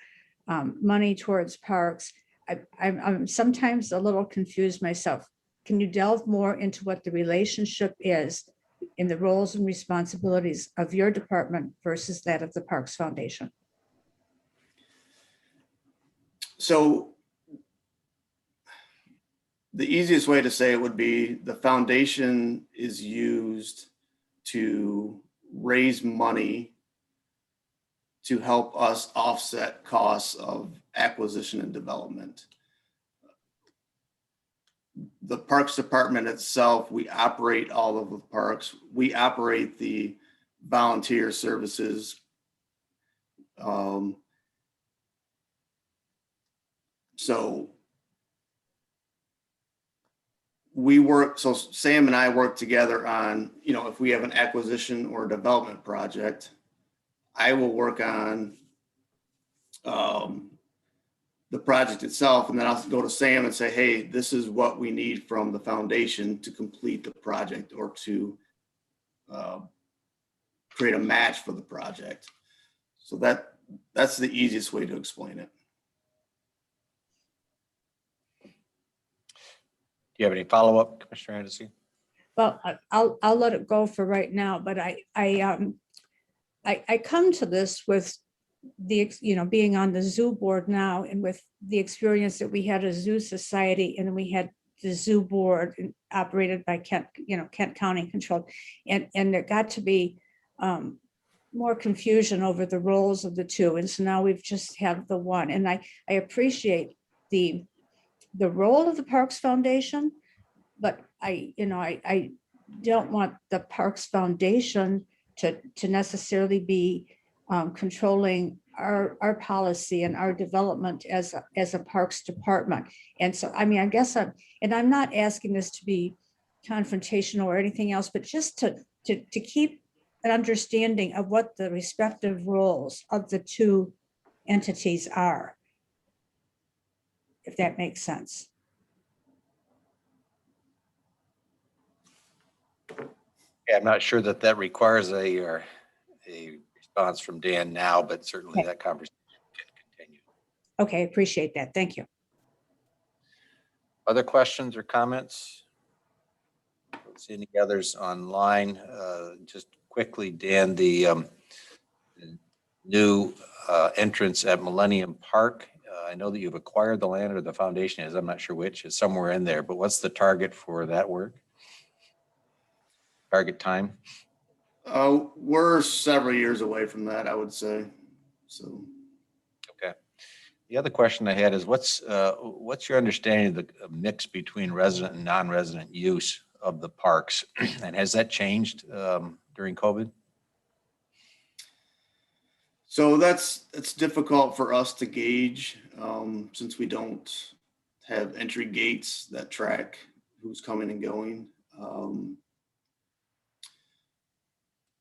money towards parks. I'm sometimes a little confused myself. Can you delve more into what the relationship is in the roles and responsibilities of your department versus that of the Parks Foundation? So the easiest way to say it would be the foundation is used to raise money to help us offset costs of acquisition and development. The Parks Department itself, we operate all of the parks. We operate the volunteer services. So Sam and I work together on, if we have an acquisition or development project, I will work on the project itself, and then I'll go to Sam and say, hey, this is what we need from the foundation to complete the project or to create a match for the project. So that's the easiest way to explain it. Do you have any follow-up, Commissioner Anderson? Well, I'll let it go for right now, but I come to this with the, being on the zoo board now and with the experience that we had a zoo society and we had the zoo board operated by Kent County controlled. And there got to be more confusion over the roles of the two. And so now we've just have the one. And I appreciate the role of the Parks Foundation, but I don't want the Parks Foundation to necessarily be controlling our policy and our development as a Parks Department. And so, I mean, I guess I'm not asking this to be confrontational or anything else, but just to keep an understanding of what the respective roles of the two entities are, if that makes sense. Yeah, I'm not sure that requires a response from Dan now, but certainly Okay. that conversation can continue. Okay, appreciate that. Thank you. Other questions or comments? Don't see any others online. Just quickly, Dan, the new entrance at Millennium Park. I know that you've acquired the land, or the foundation is, I'm not sure which, is somewhere in there, but what's the target for that work? Target time? We're several years away from that, I would say. So. The other question I had is what's your understanding of the mix between resident and non-resident use of the parks? And has that changed during COVID? So it's difficult for us to gauge since we don't have entry gates that track who's coming and going.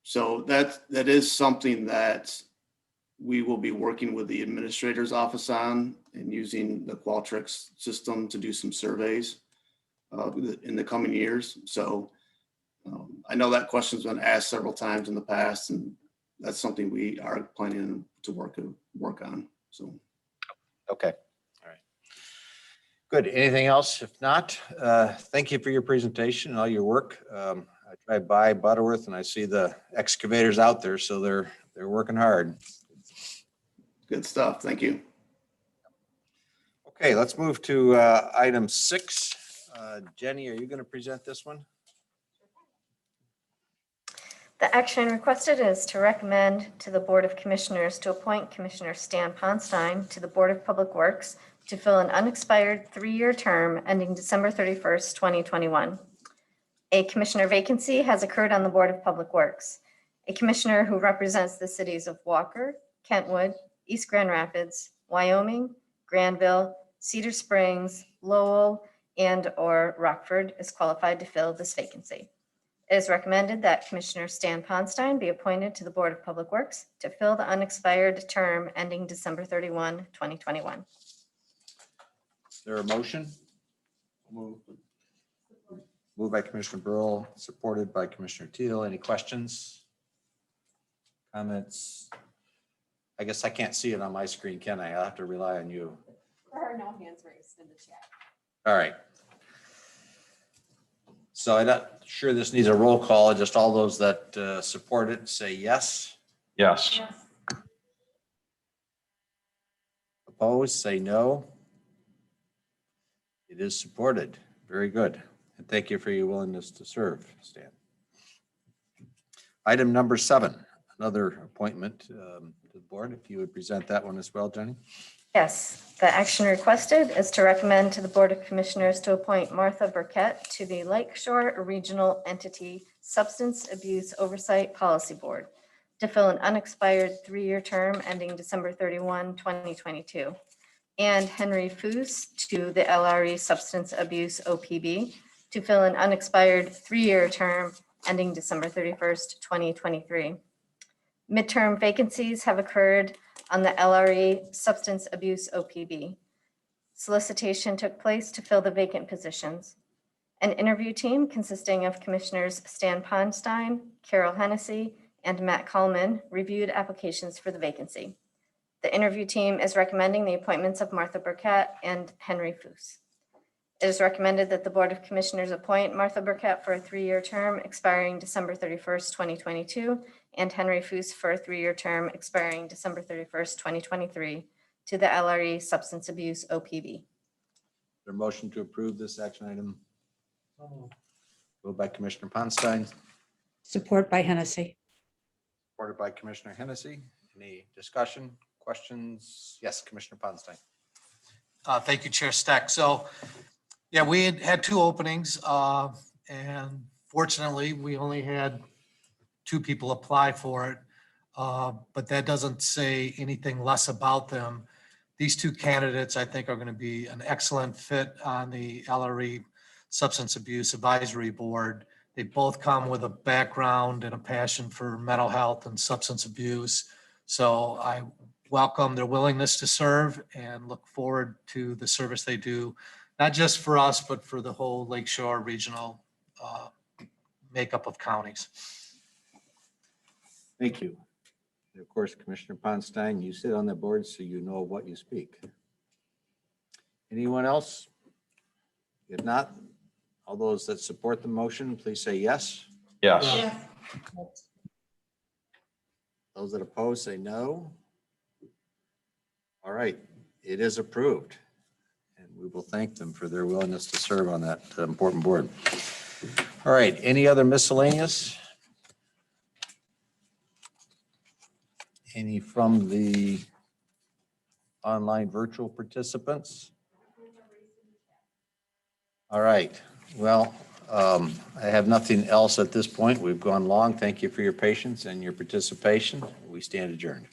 So that is something that we will be working with the administrator's office on and using the Qualtrics system to do some surveys in the coming years. So I know that question's been asked several times in the past, and that's something we are planning to work on. So. Okay. All right. Good. Anything else? If not, thank you for your presentation and all your work. I drive by Butterworth and I see the excavators out there, so they're working hard. Good stuff. Thank you. Okay, let's move to item 6. Jenny, are you going to present this one? The action requested is to recommend to the Board of Commissioners to appoint Commissioner Stan Ponstein to the Board of Public Works to fill an unexpired 3-year term ending December 31st, 2021. A commissioner vacancy has occurred on the Board of Public Works. A commissioner who represents the cities of Walker, Kentwood, East Grand Rapids, Wyoming, Granville, Cedar Springs, Lowell, and/or Rockford is qualified to fill this vacancy. It is recommended that Commissioner Stan Ponstein be appointed to the Board of Public Works to fill the unexpired term ending December 31, 2021. Is there a motion? Moved by Commissioner Burrow, supported by Commissioner Teal. Any questions? Comments? I guess I can't see it on my screen, can I? I'll have to rely on you. There are no hands raised in the chat. All right. So I'm not sure this needs a roll call. Just all those that support it, say yes. Yes. Opposed, say no. It is supported. Very good. And thank you for your willingness to serve, Stan. Item number 7, another appointment to the board. If you would present that one as well, Jenny. Yes, the action requested is to recommend to the Board of Commissioners to appoint Martha Burkett to the Lakeshore Regional Entity Substance Abuse Oversight Policy Board to fill an unexpired 3-year term ending December 31, 2022, and Henry Foos to the LRE Substance Abuse OPB to fill an unexpired 3-year term ending December 31st, 2023. Midterm vacancies have occurred on the LRE Substance Abuse OPB. Solicitation took place to fill the vacant positions. An interview team consisting of Commissioners Stan Ponstein, Carol Hennessy, and Matt Coleman reviewed applications for the vacancy. The interview team is recommending the appointments of Martha Burkett and Henry Foos. It is recommended that the Board of Commissioners appoint Martha Burkett for a 3-year term expiring December 31st, 2022, and Henry Foos for a 3-year term expiring December 31st, 2023, to the LRE Substance Abuse OPB. There a motion to approve this action item? Moved by Commissioner Ponstein, Support by Hennessy. supported by Commissioner Hennessy. Any discussion, questions? Yes, Commissioner Ponstein. Thank you, Chair Steck. So, yeah, we had 2 openings, and fortunately, we only had 2 people apply for it, but that doesn't say anything less about them. These 2 candidates, I think, are going to be an excellent fit on the LRE Substance Abuse Advisory Board. They both come with a background and a passion for mental health and substance abuse. So I welcome their willingness to serve and look forward to the service they do, not just for us, but for the whole Lakeshore regional makeup of counties. Thank you. And of course, Commissioner Ponstein, you sit on the board, so you know what you speak. Anyone else? If not, all those that support the motion, please say yes. Yes. Those that oppose, say no. All right, it is approved. And we will thank them for their willingness to serve on that important board. All right, any other miscellaneous? Any from the online virtual participants? All right, well, I have nothing else at this point. We've gone long. Thank you for your patience and your participation. We stand adjourned.